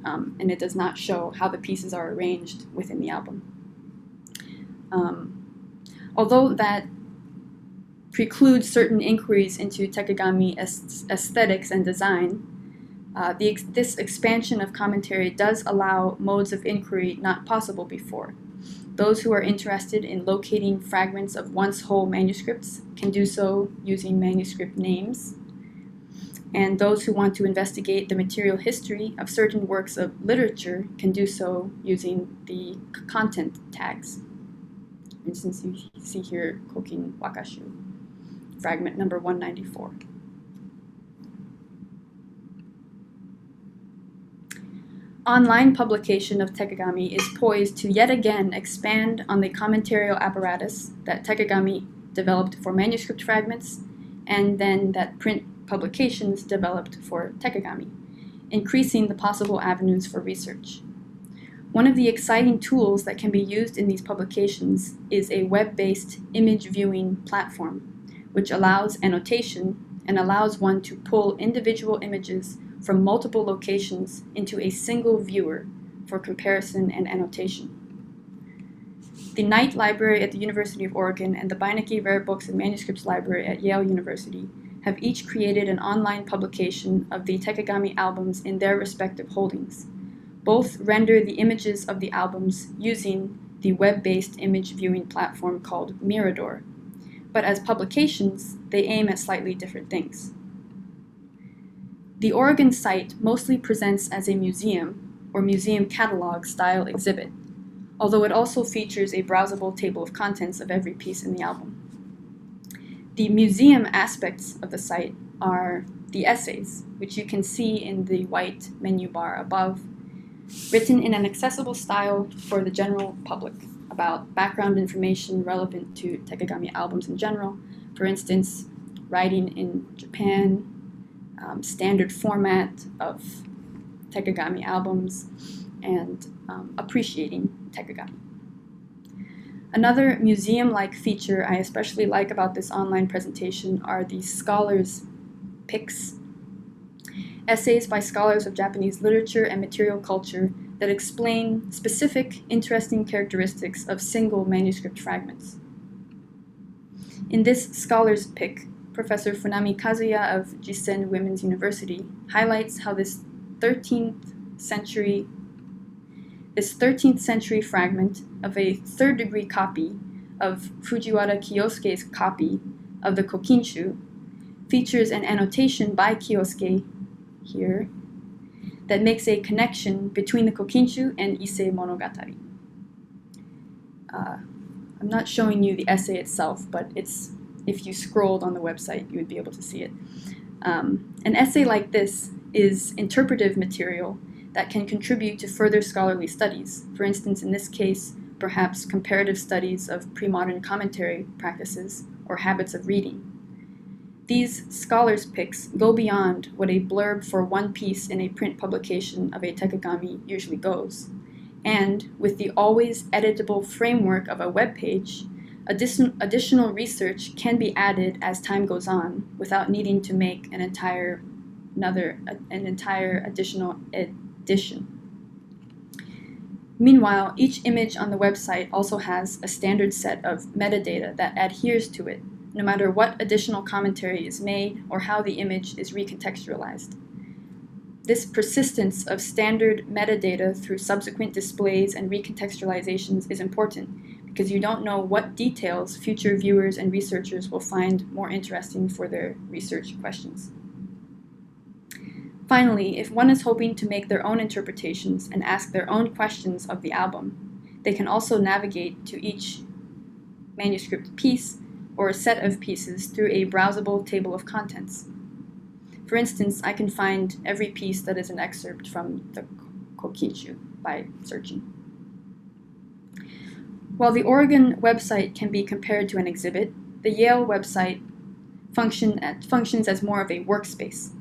and it does not show how the pieces are arranged within the album. Although that precludes certain inquiries into Tekagami aesthetics and design, this expansion of commentary does allow modes of inquiry not possible before. Those who are interested in locating fragments of once whole manuscripts can do so using manuscript names, and those who want to investigate the material history of certain works of literature can do so using the content tags. For instance, you see here Kokin Wakashu, fragment number 194. Online publication of Tekagami is poised to yet again expand on the commentarial apparatus that Tekagami developed for manuscript fragments and then that print publications developed for Tekagami, increasing the possible avenues for research. One of the exciting tools that can be used in these publications is a web-based image viewing platform, which allows annotation and allows one to pull individual images from multiple locations into a single viewer for comparison and annotation. The Knight Library at the University of Oregon and the Beinecke Rare Books and Manuscripts Library at Yale University have each created an online publication of the Tekagami albums in their respective holdings. Both render the images of the albums using the web-based image viewing platform called Mirador, but as publications, they aim at slightly different things. The Oregon site mostly presents as a museum or museum catalog style exhibit, although it also features a browsable table of contents of every piece in the album. The museum aspects of the site are the essays, which you can see in the white menu bar above, written in an accessible style for the general public about background information relevant to Tekagami albums in general, for instance, writing in Japan, standard format of Tekagami albums, and appreciating Tekagami. Another museum-like feature I especially like about this online presentation are the scholars' picks, essays by scholars of Japanese literature and material culture that explain specific, interesting characteristics of single manuscript fragments. In this scholar's pick, Professor Funami Kazuya of Jisen Women's University highlights how this 13th century fragment of a third-degree copy of Fujiwara Kiyosuke's copy of the Kokinshu features an annotation by Kiyosuke here that makes a connection between the Kokinshu and Ise Monogatari. I'm not showing you the essay itself, but if you scrolled on the website, you would be able to see it. An essay like this is interpretive material that can contribute to further scholarly studies. For instance, in this case, perhaps comparative studies of pre-modern commentary practices or habits of reading. These scholars' picks go beyond what a blurb for one piece in a print publication of a Takagami usually goes. And with the always editable framework of a web page, additional research can be added as time goes on without needing to make an entire additional edition. Meanwhile, each image on the website also has a standard set of metadata that adheres to it, no matter what additional commentary is made or how the image is recontextualized. This persistence of standard metadata through subsequent displays and recontextualizations is important because you don't know what details future viewers and researchers will find more interesting for their research questions. Finally, if one is hoping to make their own interpretations and ask their own questions of the album, they can also navigate to each manuscript piece or a set of pieces through a browsable table of contents. For instance, I can find every piece that is an excerpt from the Kokichu by searching. While the Oregon website can be compared to an exhibit, the Yale website functions as more of a workspace.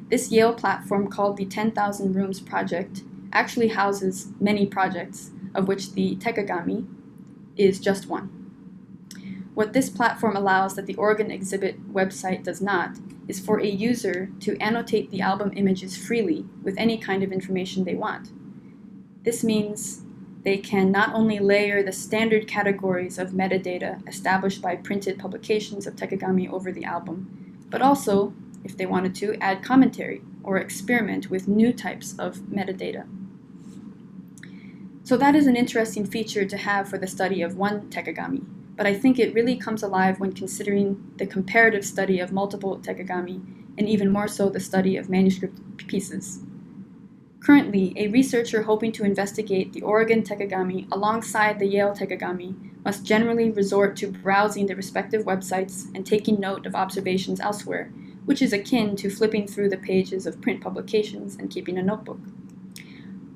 This Yale platform, called the 10,000 Rooms Project, actually houses many projects, of which the Takagami is just one. What this platform allows that the Oregon exhibit website does not is for a user to annotate the album images freely with any kind of information they want. This means they can not only layer the standard categories of metadata established by printed publications of Takagami over the album, but also, if they wanted to, add commentary or experiment with new types of metadata. So that is an interesting feature to have for the study of one Takagami, but I think it really comes alive when considering the comparative study of multiple Takagami, and even more so the study of manuscript pieces. Currently, a researcher hoping to investigate the Oregon Takagami alongside the Yale Takagami must generally resort to browsing the respective websites and taking note of observations elsewhere, which is akin to flipping through the pages of print publications and keeping a notebook.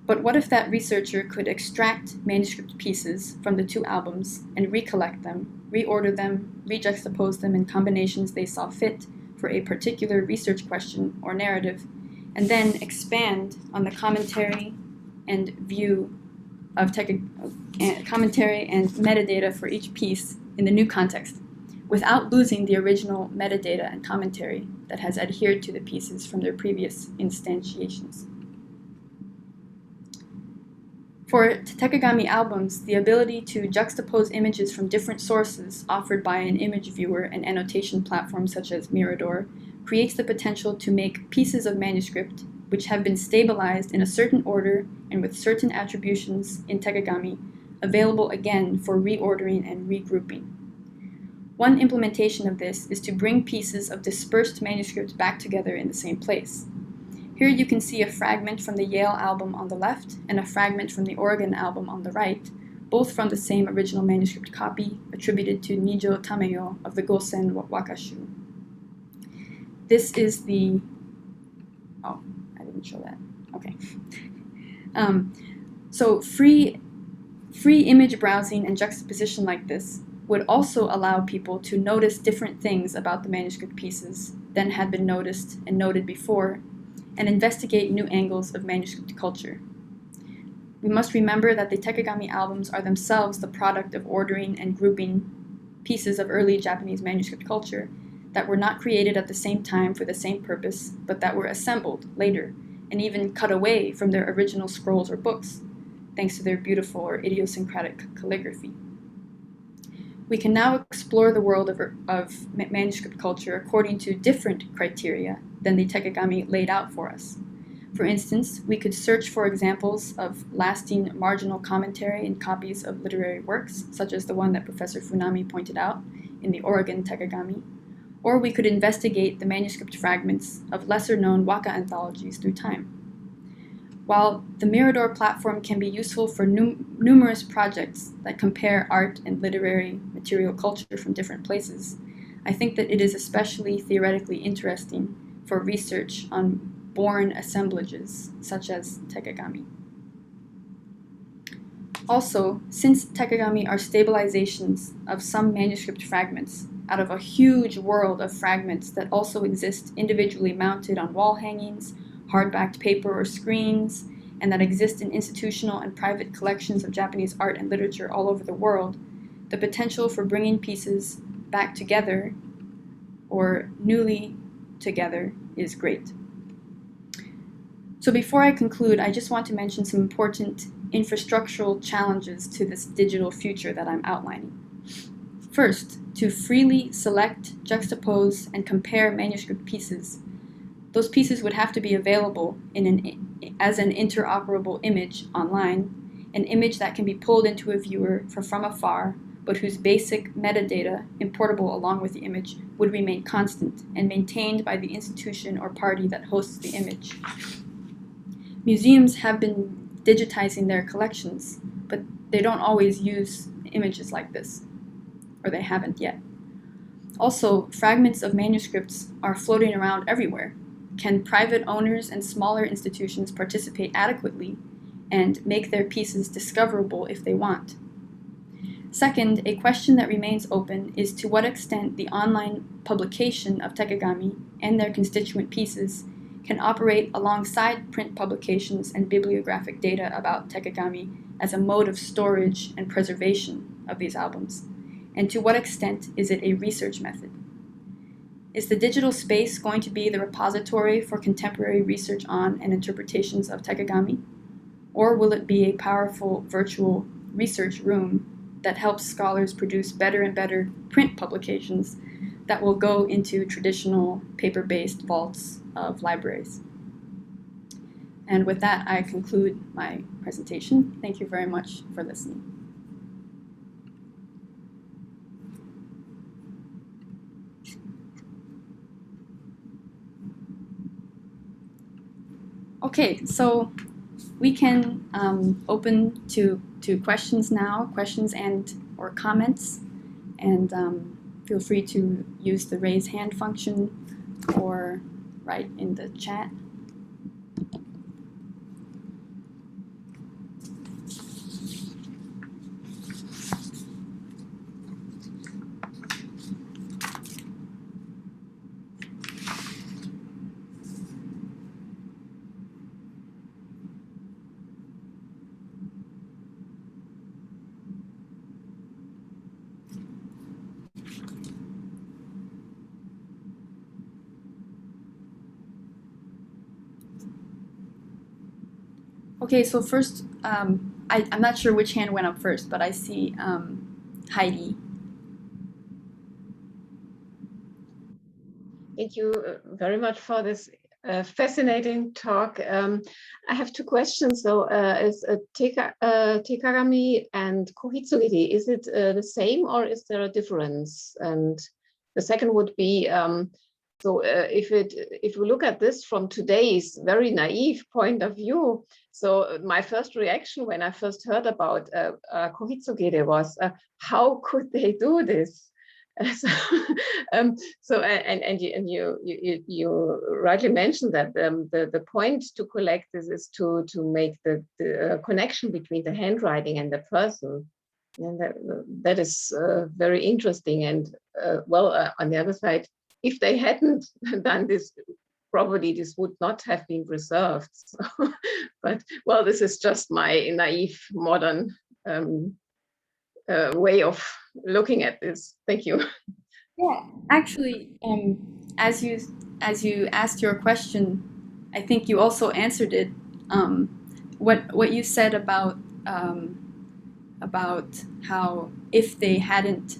But what if that researcher could extract manuscript pieces from the two albums and recollect them, reorder them, rejuxtapose them in combinations they saw fit for a particular research question or narrative, and then expand on the commentary and view of commentary and metadata for each piece in the new context, without losing the original metadata and commentary that has adhered to the pieces from their previous instantiations. For Takagami albums, the ability to juxtapose images from different sources offered by an image viewer and annotation platform such as Mirador creates the potential to make pieces of manuscript which have been stabilized in a certain order and with certain attributions in Takagami available again for reordering and regrouping. One implementation of this is to bring pieces of dispersed manuscripts back together in the same place. Here you can see a fragment from the Yale album on the left and a fragment from the Oregon album on the right, both from the same original manuscript copy attributed to Nijo Tameyo of the Gosen Wakashu. This is the... Oh, I didn't show that. Okay. So free image browsing and juxtaposition like this would also allow people to notice different things about the manuscript pieces than had been noticed and noted before, and investigate new angles of manuscript culture. We must remember that the Takagami albums are themselves the product of ordering and grouping pieces of early Japanese manuscript culture that were not created at the same time for the same purpose, but that were assembled later and even cut away from their original scrolls or books, thanks to their beautiful or idiosyncratic calligraphy. We can now explore the world of manuscript culture according to different criteria than the Takagami laid out for us. For instance, we could search for examples of lasting marginal commentary in copies of literary works, such as the one that Professor Funami pointed out in the Oregon Takagami, or we could investigate the manuscript fragments of lesser-known waka anthologies through time. While the Mirador platform can be useful for numerous projects that compare art and literary material culture from different places, I think that it is especially theoretically interesting for research on born assemblages such as Takagami. Also, since Takagami are stabilizations of some manuscript fragments, out of a huge world of fragments that also exist individually mounted on wall hangings, hardbacked paper or screens, and that exist in institutional and private collections of Japanese art and literature all over the world, the potential for bringing pieces back together or newly together is great. So before I conclude, I just want to mention some important infrastructural challenges to this digital future that I'm outlining. First, to freely select, juxtapose, and compare manuscript pieces. Those pieces would have to be available as an interoperable image online, an image that can be pulled into a viewer from afar, but whose basic metadata, importable along with the image, would remain constant and maintained by the institution or party that hosts the image. Museums have been digitizing their collections, but they don't always use images like this, or they haven't yet. Also, fragments of manuscripts are floating around everywhere. Can private owners and smaller institutions participate adequately and make their pieces discoverable if they want? Second, a question that remains open is to what extent the online publication of tekagami and their constituent pieces can operate alongside print publications and bibliographic data about tekagami as a mode of storage and preservation of these albums, and to what extent is it a research method? Is the digital space going to be the repository for contemporary research on and interpretations of tekagami? Or will it be a powerful virtual research room that helps scholars produce better and better print publications that will go into traditional paper-based vaults of libraries? And with that, I conclude my presentation. Thank you very much for listening. Okay, so we can open to questions now, questions and or comments, and feel free to use the raise hand function or write in the chat. Okay, so first, I'm not sure which hand went up first, but I see Heidi. Thank you very much for this fascinating talk. I have two questions. So, is tekagami and kohitsugiri, is it the same or is there a difference? And the second would be, so if we look at this from today's very naive point of view, so my first reaction when I first heard about kohitsugiri was, how could they do this? You rightly mentioned that the point to collect this is to make the connection between the handwriting and the person, and that is very interesting. And on the other side, if they hadn't done this, probably this would not have been preserved. So, but well, this is just my naive modern way of looking at this. Thank you. Yeah, actually, as you asked your question, I think you also answered it. What you said about how if they hadn't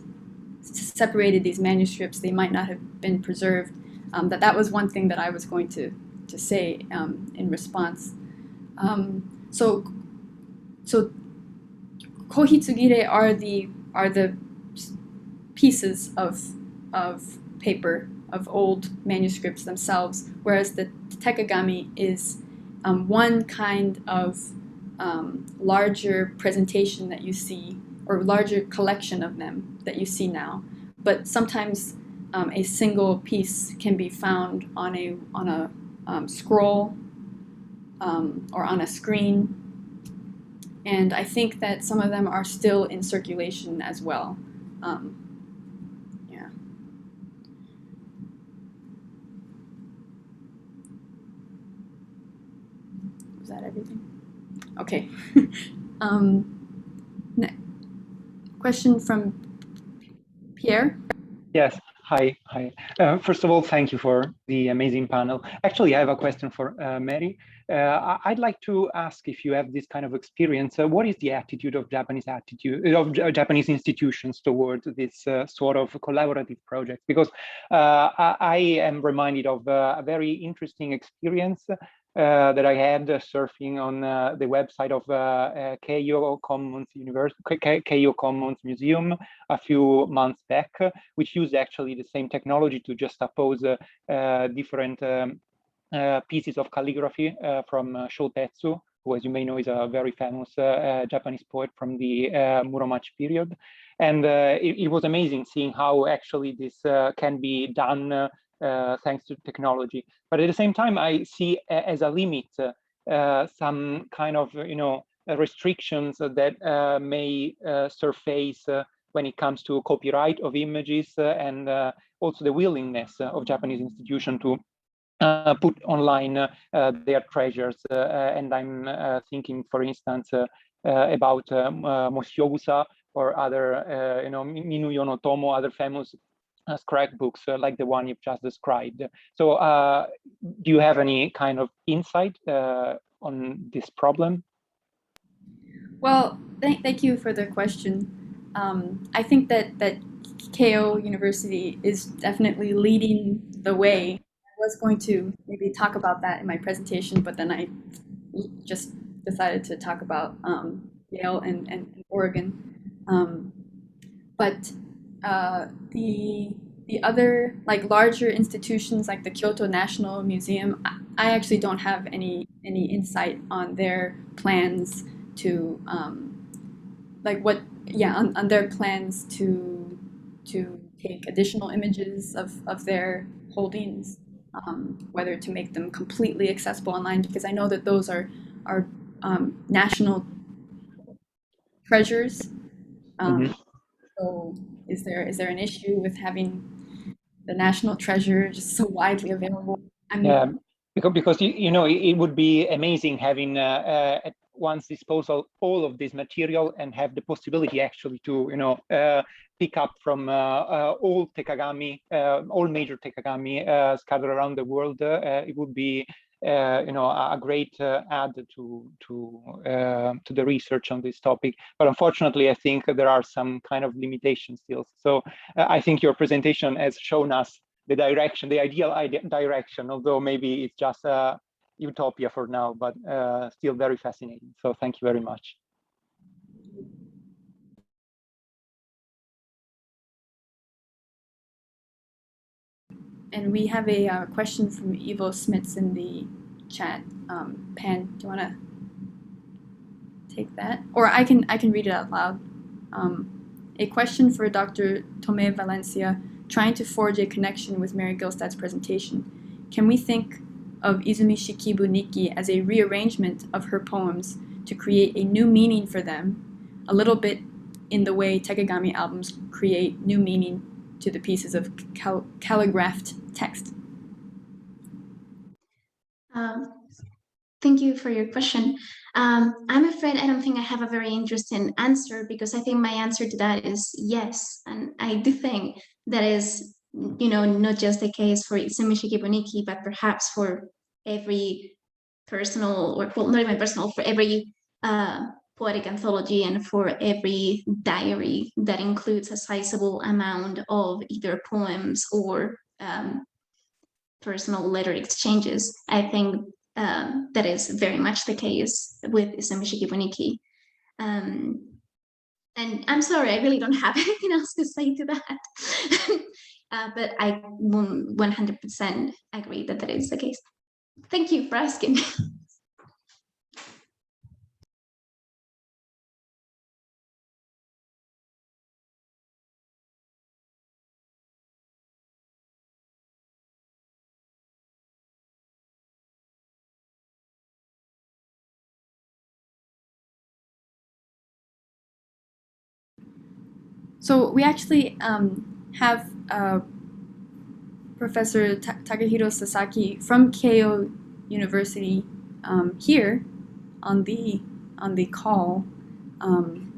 separated these manuscripts, they might not have been preserved. That was one thing that I was going to say in response. So kohitsugire are the pieces of paper, of old manuscripts themselves, whereas the tekagami is one kind of larger presentation that you see, or larger collection of them that you see now. But sometimes a single piece can be found on a scroll or on a screen. And I think that some of them are still in circulation as well. Yeah. that everything? Okay. Question from Pierre. Yes. Hi. First of all, thank you for the amazing panel. Actually, I have a question for Mary. I'd like to ask if you have this kind of experience. What is the attitude of Japanese institutions towards this sort of collaborative project? Because I am reminded of a very interesting experience that I had surfing on the website of Keio Commons Museum a few months back, which used actually the same technology to just oppose different pieces of calligraphy from Shoutetsu, who, as you may know, is a very famous Japanese poet from the Muromachi period. And it was amazing seeing how actually this can be done thanks to technology. But at the same time, I see as a limit some kind of, restrictions that may surface when it comes to copyright of images and also the willingness of Japanese institutions to put online their treasures. And I'm thinking, for instance, about Moshiogusa or other, Minu Yonotomo, other famous scrapbooks like the one you've just described. So do you have any kind of insight on this problem? Well, thank you for the question. I think that Keio University is definitely leading the way. I was going to maybe talk about that in my presentation, but then I just decided to talk about Yale and Oregon. But the other like larger institutions like the Kyoto National Museum, I actually don't have any insight on their plans to on their plans to take additional images of their holdings, whether to make them completely accessible online, because I know that those are national treasures. So is there an issue with having the national treasure just so widely available? Yeah, because it would be amazing having at one's disposal all of this material and have the possibility actually to pick up from all tekagami, all major tekagami scattered around the world. It would be a great add to the research on this topic. But unfortunately, I think there are some kind of limitations still. So I think your presentation has shown us the direction, the ideal direction, although maybe it's just a utopia for now, but still very fascinating. So thank you very much. And we have a question from Ivo Smits in the chat. Pan, do you want to take that? Or I can read it out loud. A question for Dr. Tomé Valencia, trying to forge a connection with Mary Gilstad's presentation. Can we think of Izumi Shikibuniki as a rearrangement of her poems to create a new meaning for them, a little bit in the way Tekagami albums create new meaning to the pieces of calligraphed text? Thank you for your question. I'm afraid I don't think I have a very interesting answer, because I think my answer to that is yes. And I do think that is, not just the case for Izumi Shikibuniki, but perhaps for every personal, or well, not even personal, for every poetic anthology and for every diary that includes a sizable amount of either poems or personal letter exchanges. I think that is very much the case with Izumi Shikibuniki. And I'm sorry, I really don't have anything else to say to that. But I 100% agree that that is the case. Thank you for asking. So we actually have Professor Takahiro Sasaki from Keio University here. on the call. I'm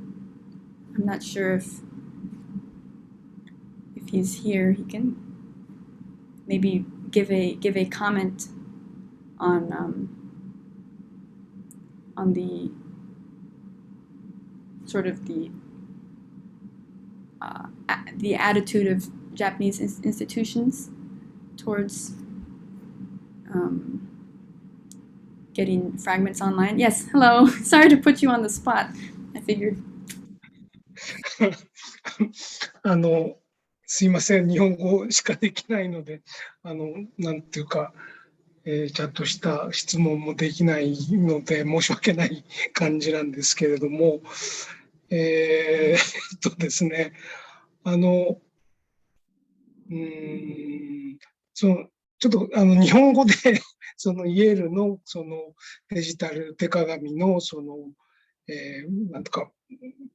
not sure if he's here. He can maybe give a comment on the sort of the attitude of Japanese institutions towards getting fragments online. Yes, hello. Sorry to put you on the spot. I figured. すいません、日本語しかできないので、なんていうか、ちゃんとした質問もできないので、申し訳ない感じなんですけれども、ですね、ちょっと日本語でそのイェールのそのデジタル手鏡のその、なんとか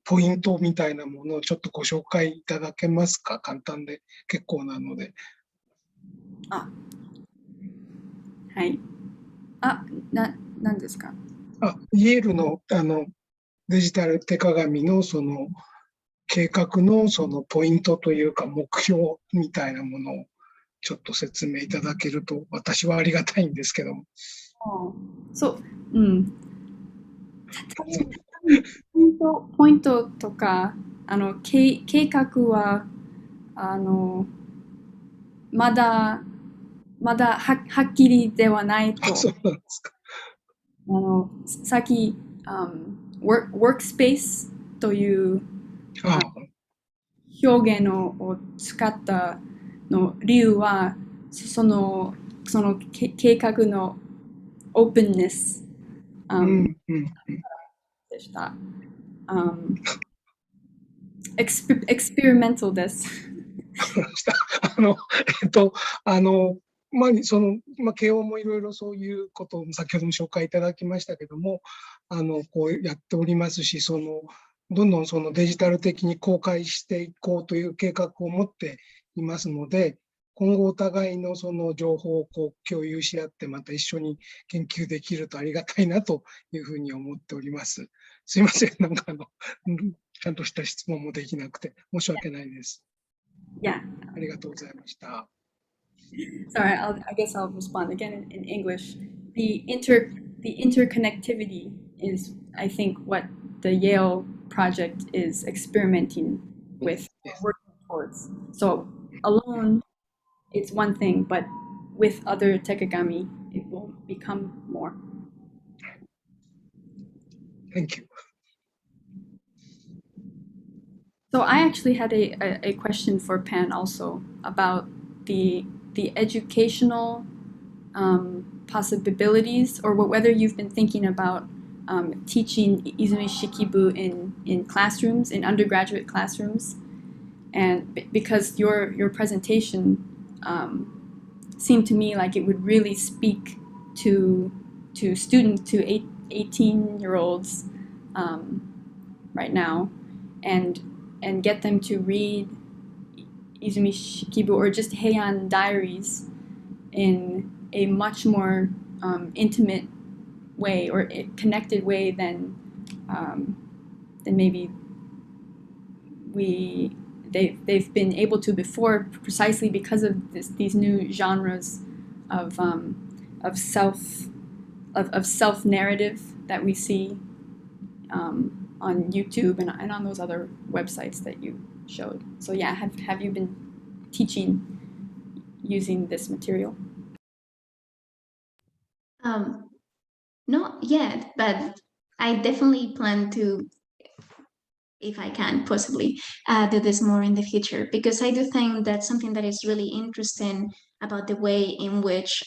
ポイントみたいなものをちょっとご紹介いただけますか？簡単で結構なので。あ、はい。何ですか？イェールのデジタル手鏡のその計画のそのポイントというか目標みたいなものをちょっと説明いただけると私はありがたいんですけども。そう、ポイントとか計画はまだはっきりではないと。そうなんですか。さっきワークスペースという表現を使ったの理由はその計画のオープンネスでした。エクスペリメンタルです。慶応もいろいろそういうことを先ほども紹介いただきましたけども、こうやっておりますし、どんどんそのデジタル的に公開していこうという計画を持っていますので、今後お互いのその情報をこう共有し合って、また一緒に研究できるとありがたいなというふうに思っております。すいません、なんかちゃんとした質問もできなくて申し訳ないです。Yeah. ありがとうございました。Sorry, I guess I'll respond again in English. The interconnectivity is, I think, what the Yale project is experimenting with, working towards. So alone, it's one thing, but with other tekagami, it will become more. Thank you. So I actually had a question for Pan also about the educational possibilities, or whether you've been thinking about teaching Izumi Shikibu in classrooms, in undergraduate classrooms, and because your presentation seemed to me like it would really speak to students, to 18-year-olds right now, and get them to read Izumi Shikibu or just Heian diaries in a much more intimate way or a connected way than maybe they've been able to before, precisely because of these new genres of self narrative that we see on YouTube and on those other websites that you showed. So yeah, have you been teaching using this material? Not yet, but I definitely plan to, if I can possibly, do this more in the future, because I do think that's something that is really interesting about the way in which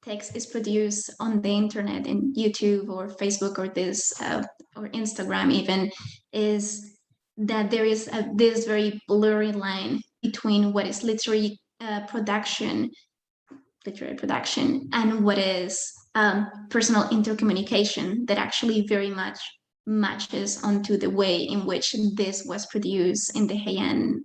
text is produced on the internet, in YouTube or Facebook or or Instagram even, is that there is this very blurry line between what is literary production and what is personal intercommunication that actually very much matches onto the way in which this was produced in the Heian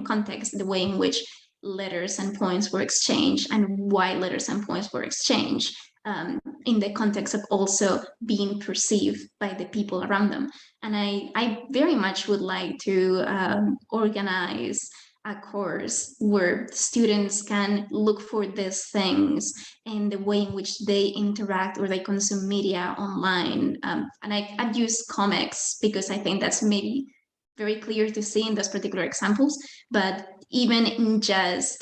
context, the way in which letters and poems were exchanged and why letters and poems were exchanged. in the context of also being perceived by the people around them. And I very much would like to organize a course where students can look for these things and the way in which they interact or they consume media online. And I'd use comics because I think that's maybe very clear to see in those particular examples, but even in just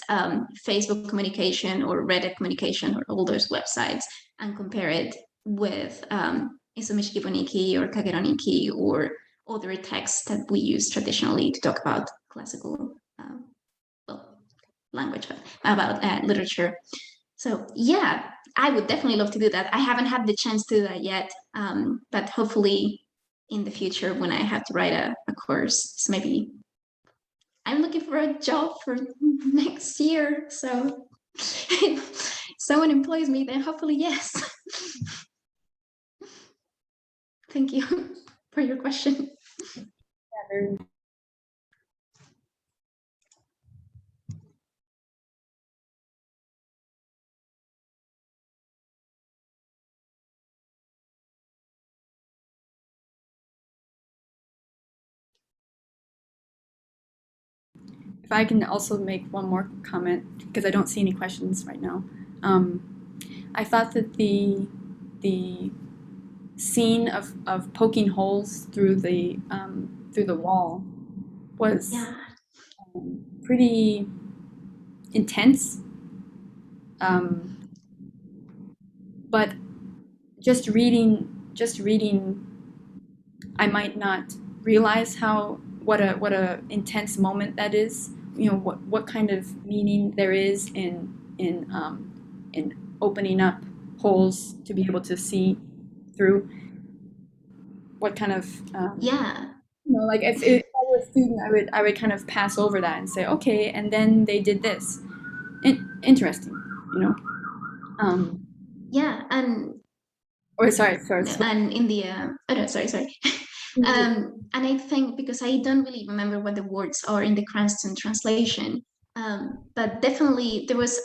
Facebook communication or Reddit communication or all those websites, and compare it with Mishikivuniki or Kageroniki or other texts that we use traditionally to talk about classical language, about literature. So yeah, I would definitely love to do that. I haven't had the chance to do that yet, but hopefully in the future when I have to write a course. So maybe I'm looking for a job for next year. So if someone employs me, then hopefully yes. Thank you for your question. Yeah, if I can also make one more comment, because I don't see any questions right now. I thought that the scene of poking holes through the wall was pretty intense. But just reading, I might not realize what a intense moment that is. You know, what kind of meaning there is in opening up holes to be able to see through. What kind of you know, like if I were a student, I would kind of pass over that and say, okay, and then they did this. Interesting, you know. Yeah, and sorry. And in the oh no, sorry. And I think because I don't really remember what the words are in the Cranston translation, but definitely there was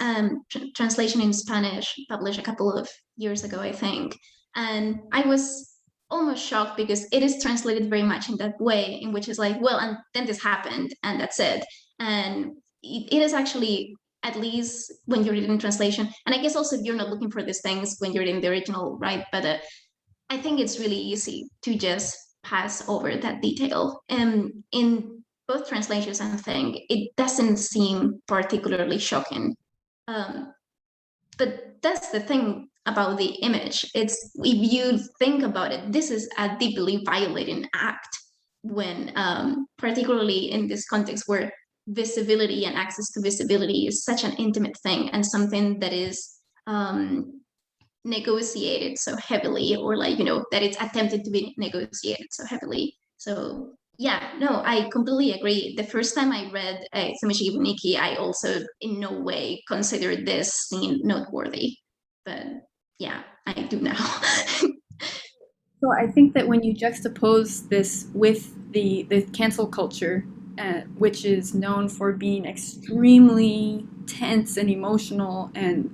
translation in Spanish published a couple of years ago, I think, and I was almost shocked because it is translated very much in that way, in which is like, well, and then this happened, and that's it, and it is actually, at least when you're reading translation, and I guess also you're not looking for these things when you're reading the original, right? But I think it's really easy to just pass over that detail. And in both translations, I think it doesn't seem particularly shocking. But that's the thing about the image. It's, if you think about it, this is a deeply violating act when, particularly in this context where visibility and access to visibility is such an intimate thing and something that is negotiated so heavily, or like, you know, that it's attempted to be negotiated so heavily. So yeah, no, I completely agree. The first time I read Mishikivuniki, I also in no way considered this scene noteworthy. But yeah, I do now. So I think that when you juxtapose this with the cancel culture, which is known for being extremely tense and emotional, and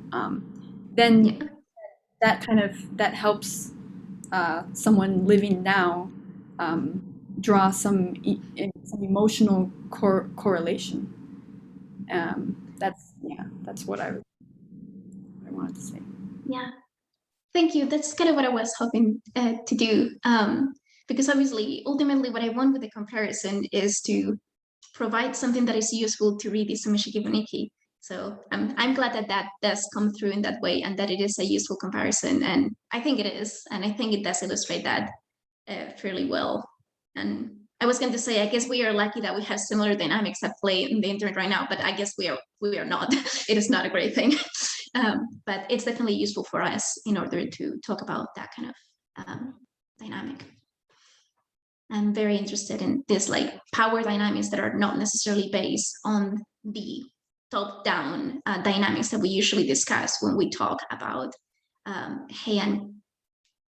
then that helps someone living now draw some emotional correlation. That's what I wanted to say. Yeah, thank you. That's kind of what I was hoping to do, because obviously, ultimately, what I want with the comparison is to provide something that is useful to read this Mishikivuniki. So I'm glad that that does come through in that way, and that it is a useful comparison. And I think it is, and I think it does illustrate that fairly well. And I was going to say, I guess we are lucky that we have similar dynamics at play in the internet right now, but I guess we are not. It is not a great thing, but it's definitely useful for us in order to talk about that kind of dynamic. I'm very interested in this, like, power dynamics that are not necessarily based on the top-down dynamics that we usually discuss when we talk about Heian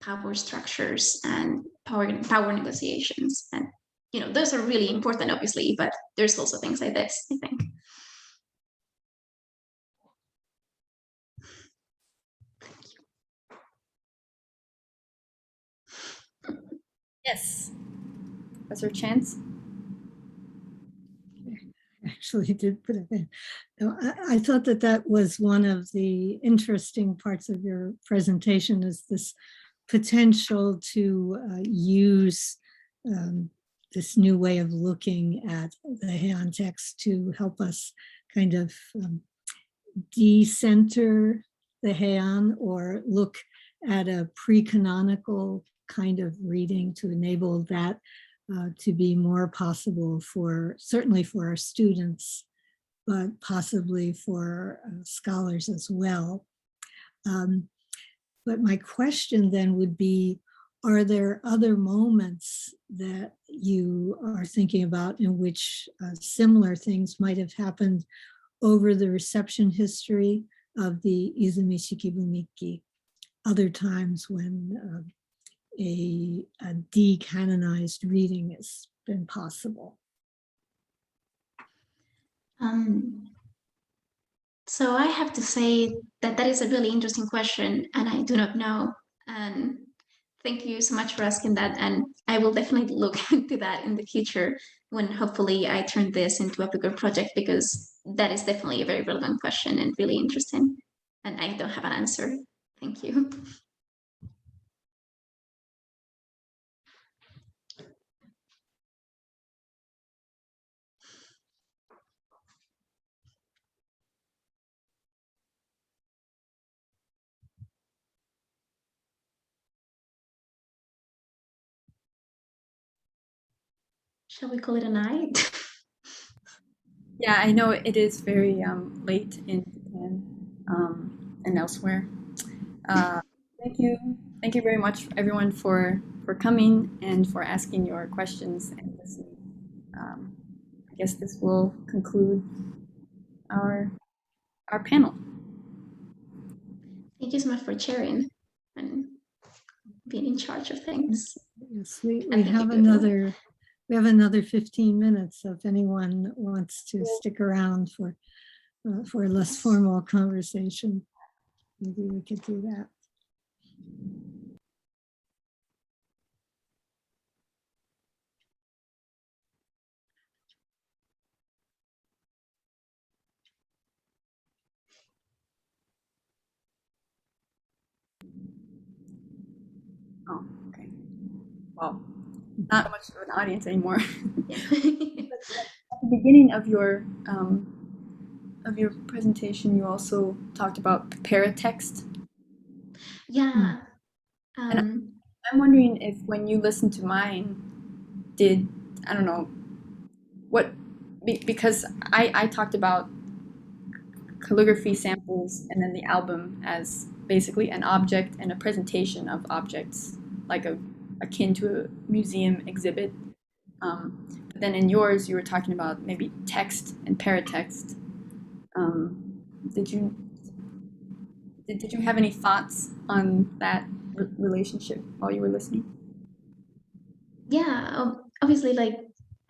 power structures and power negotiations. And, you know, those are really important, obviously, but there's also things like this, I think. Yes, Professor Chance. Actually did put it in. No, I thought that that was one of the interesting parts of your presentation, is this potential to use this new way of looking at the Heian text to help us kind of decenter the Heian, or look at a pre-canonical kind of reading to enable that to be more possible for, certainly for our students, but possibly for scholars as well. But my question then would be, are there other moments that you are thinking about in which similar things might have happened over the reception history of the Izumi Mishikivuniki? Other times when a decanonized reading has been possible? So I have to say that that is a really interesting question, and I do not know. And thank you so much for asking that. And I will definitely look into that in the future when hopefully I turn this into a bigger project, because that is definitely a very relevant question and really interesting. And I don't have an answer. Thank you. Shall we call it a night? Yeah, I know it is very late in Japan and elsewhere. Thank you very much, everyone, for coming and for asking your questions and listening. I guess this will conclude our panel. Thank you so much for sharing and being in charge of things. Yes, we have another 15 minutes, so if anyone wants to stick around for a less formal conversation, maybe we could do that. Oh, okay. Well, not much of an audience anymore. At the beginning of your presentation, you also talked about Paratext. Yeah. And I'm wondering if, when you listened to mine, I don't know what, because I talked about calligraphy samples and then the album as basically an object and a presentation of objects, like akin to a museum exhibit. But then in yours, you were talking about maybe text and paratext. Did you have any thoughts on that relationship while you were listening? Yeah, obviously, like,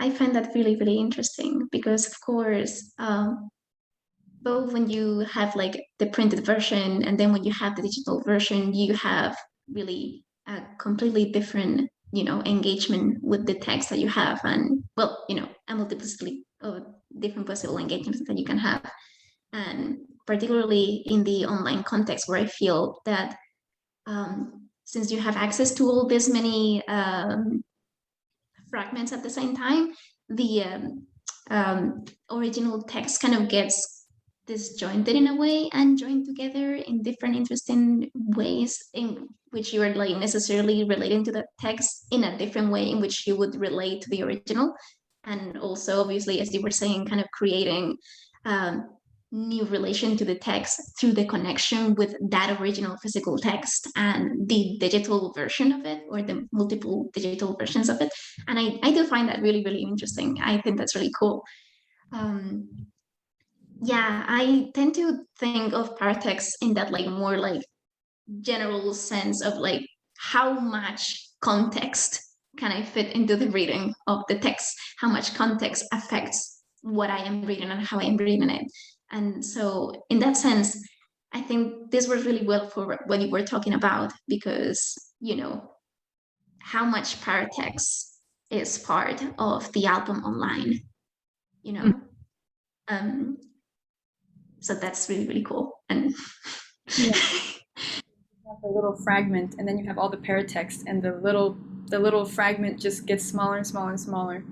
I find that really, really interesting, because of course, both when you have like the printed version and then when you have the digital version, you have really a completely different, engagement with the text that you have, and well, a multiplicity of different possible engagements that you can have. And particularly in the online context, where I feel that since you have access to all this many fragments at the same time, the original text kind of gets disjointed in a way and joined together in different interesting ways, in which you are like necessarily relating to the text in a different way in which you would relate to the original. And also, obviously, as you were saying, kind of creating new relation to the text through the connection with that original physical text and the digital version of it, or the multiple digital versions of it. And I do find that really, really interesting. I think that's really cool. Yeah, I tend to think of Paratext in that like more like general sense of like how much context can I fit into the reading of the text, how much context affects what I am reading and how I am reading it. And so in that sense, I think this works really well for what you were talking about, because, how much Paratext is part of the album online, you know. So that's really, really cool. And yeah. You have the little fragment, and then you have all the paratext, and the little fragment just gets smaller and smaller and smaller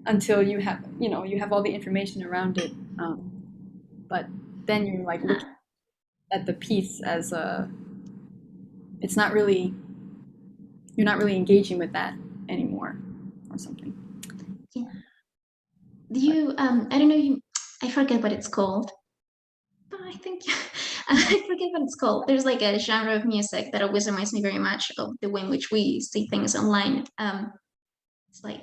until you have all the information around it. But then you're like looking at the piece as you're not really engaging with that anymore or something. Yeah. Do you I don't know, I forget what it's called, but I think I forget what it's called. There's like a genre of music that always reminds me very much of the way in which we see things online. It's like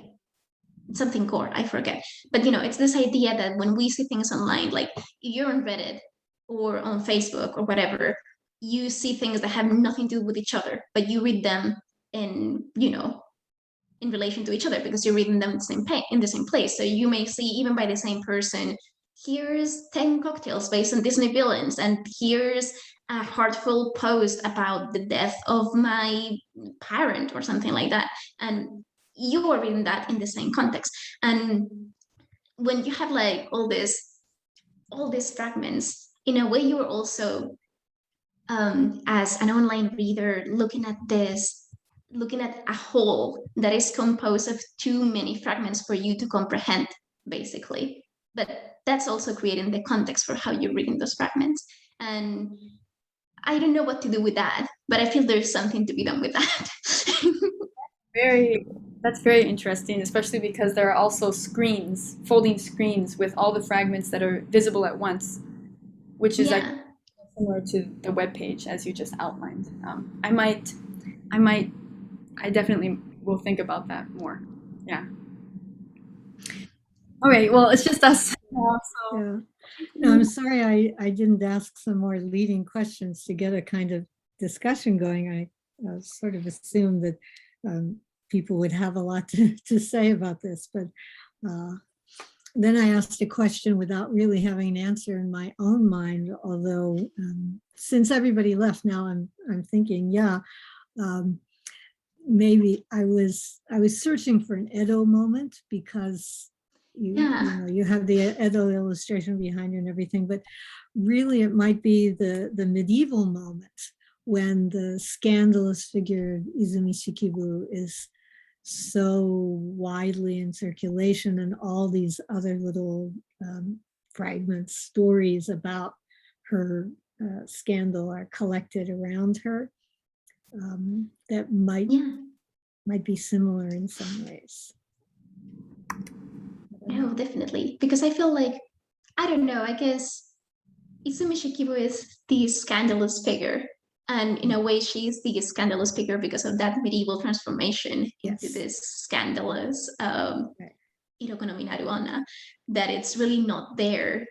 something core, I forget. But it's this idea that when we see things online, like if you're on Reddit or on Facebook or whatever, you see things that have nothing to do with each other, but you read them in relation to each other because you're reading them in the same place. So you may see, even by the same person, here's 10 cocktails based on Disney villains, and here's a heartful post about the death of my parent or something like that. And you are reading that in the same context. And when you have like all these fragments, in a way, you're also, as an online reader, looking at a whole that is composed of too many fragments for you to comprehend, basically. But that's also creating the context for how you're reading those fragments. And I don't know what to do with that, but I feel there's something to be done with that. That's very interesting, especially because there are also screens, folding screens with all the fragments that are visible at once, which is like similar to the web page as you just outlined. I definitely will think about that more. Yeah. All right. Well, it's just us now. So. Yeah. No, I'm sorry I didn't ask some more leading questions to get a kind of discussion going. I sort of assumed that people would have a lot to say about this, but then I asked a question without really having an answer in my own mind, although since everybody left now, I'm thinking, maybe I was searching for an Edo moment, because you have the Edo illustration behind you and everything, but really it might be the medieval moment when the scandalous figure of Izumi Shikibu is so widely in circulation, and all these other little fragments, stories about her scandal are collected around her. That might be similar in some ways. No, definitely, because I feel like, I don't know, I guess Izumi Shikibu is the scandalous figure, and in a way she's the scandalous figure because of that medieval transformation into this scandalous Iroko no Minaru Onna, that it's really not there,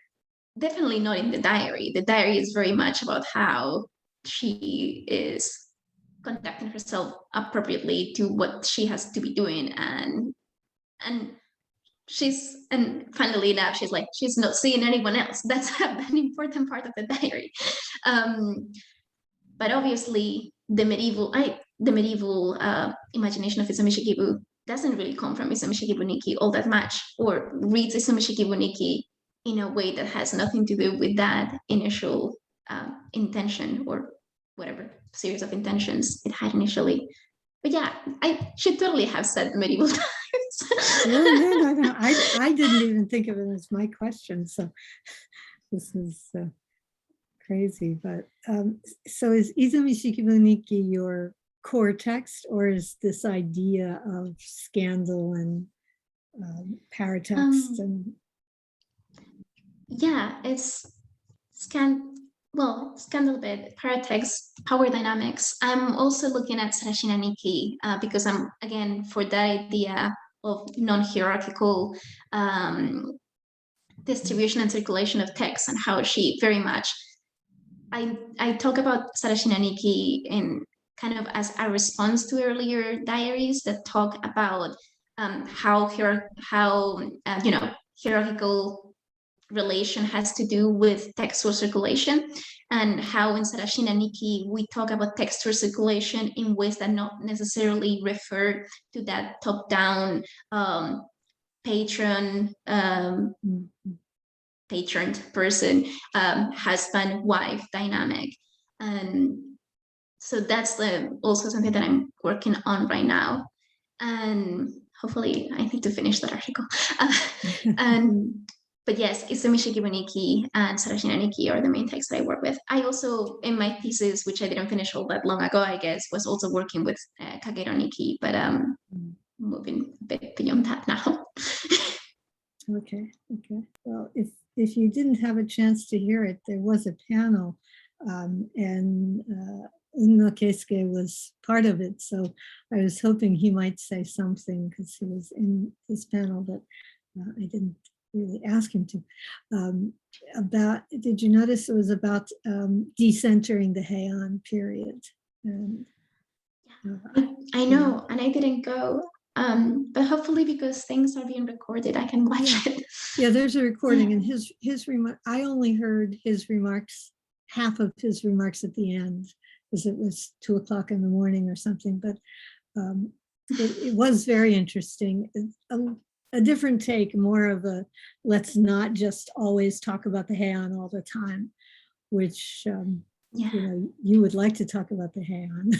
definitely not in the diary. The diary is very much about how she is conducting herself appropriately to what she has to be doing, and funnily enough, she's not seeing anyone else. That's an important part of the diary. But obviously the medieval imagination of Izumi Shikibu doesn't really come from Izumi Mishikivuniki all that much, or reads Izumi Mishikivuniki in a way that has nothing to do with that initial intention, or whatever series of intentions it had initially. But yeah, I should totally have said medieval times. No. I didn't even think of it as my question, so this is crazy. But so is Izumi Mishikivuniki your core text, or is this idea of scandal and paratext and? Yeah, it's scandal bit, paratext, power dynamics. I'm also looking at Sarashina Nikki because I'm, again, for that idea of non-hierarchical distribution and circulation of text, and how she very much, I talk about Sarashina Nikki in kind of as a response to earlier diaries that talk about how hierarchical relation has to do with textual circulation, and how in Sarashina Nikki we talk about textual circulation in ways that not necessarily refer to that top-down patroned person, husband-wife dynamic. And so that's also something that I'm working on right now. And hopefully I need to finish that article. But yes, it's the Mishikivuniki and Sarashina Nikki are the main texts that I work with. I also, in my thesis, which I didn't finish all that long ago, I guess, was also working with Kagero Nikki, but moving a bit beyond that now. Okay. Well, if you didn't have a chance to hear it, there was a panel, and Unno Keisuke was part of it. So I was hoping he might say something because he was in this panel, but I didn't really ask him to. Did you notice it was about decentering the Heian period? And, I know, and I didn't go. But hopefully, because things are being recorded, I can watch it. Yeah, there's a recording, and his remark. I only heard his remarks, half of his remarks at the end, because it was 2 o'clock in the morning or something. But it was very interesting. A different take, more of a let's not just always talk about the Heian all the time, which you would like to talk about the Heian.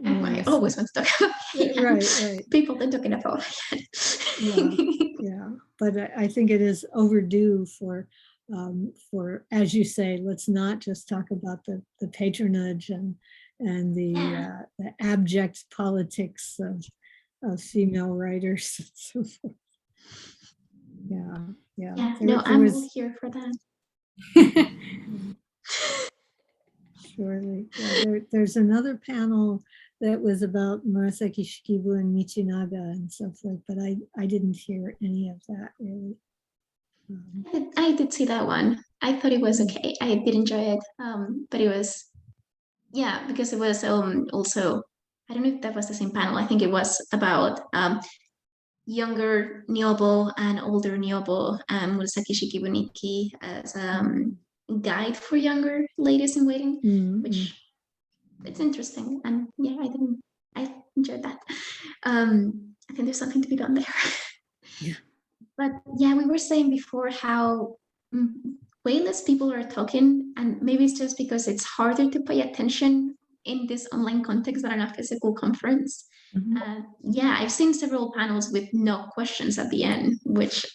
I always want to talk about Heian. Right. People don't talk enough about Heian. Yeah. But I think it is overdue for, as you say, let's not just talk about the patronage and the abject politics of female writers and so forth. Yeah. I'm all here for that. Surely. Yeah, there's another panel that was about Murasaki Shikibu and Michinaga and so forth, but I didn't hear any of that really. I did see that one. I thought it was okay. I did enjoy it, but it was, because it was also, I don't know if that was the same panel. I think it was about younger Nyobo and older Nyobo, Murasaki Shikibuniki as guide for younger ladies in waiting, which it's interesting. And I enjoyed that. I think there's something to be done there. Yeah. But we were saying before how way less people are talking, and maybe it's just because it's harder to pay attention in this online context than in a physical conference. I've seen several panels with no questions at the end, which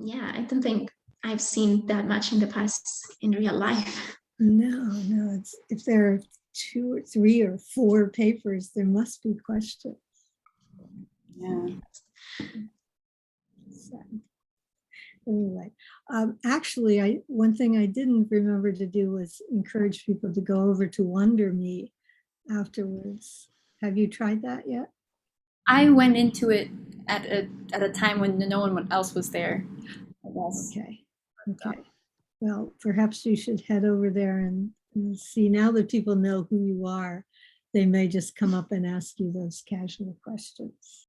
I don't think I've seen that much in the past in real life. No, it's, if there are 2 or 3 or 4 papers, there must be questions. Yeah. Anyway, actually, one thing I didn't remember to do was encourage people to go over to WonderMe afterwards. Have you tried that yet? I went into it at a time when no one else was there. I guess. Okay. Well, perhaps you should head over there and see. Now that people know who you are, they may just come up and ask you those casual questions.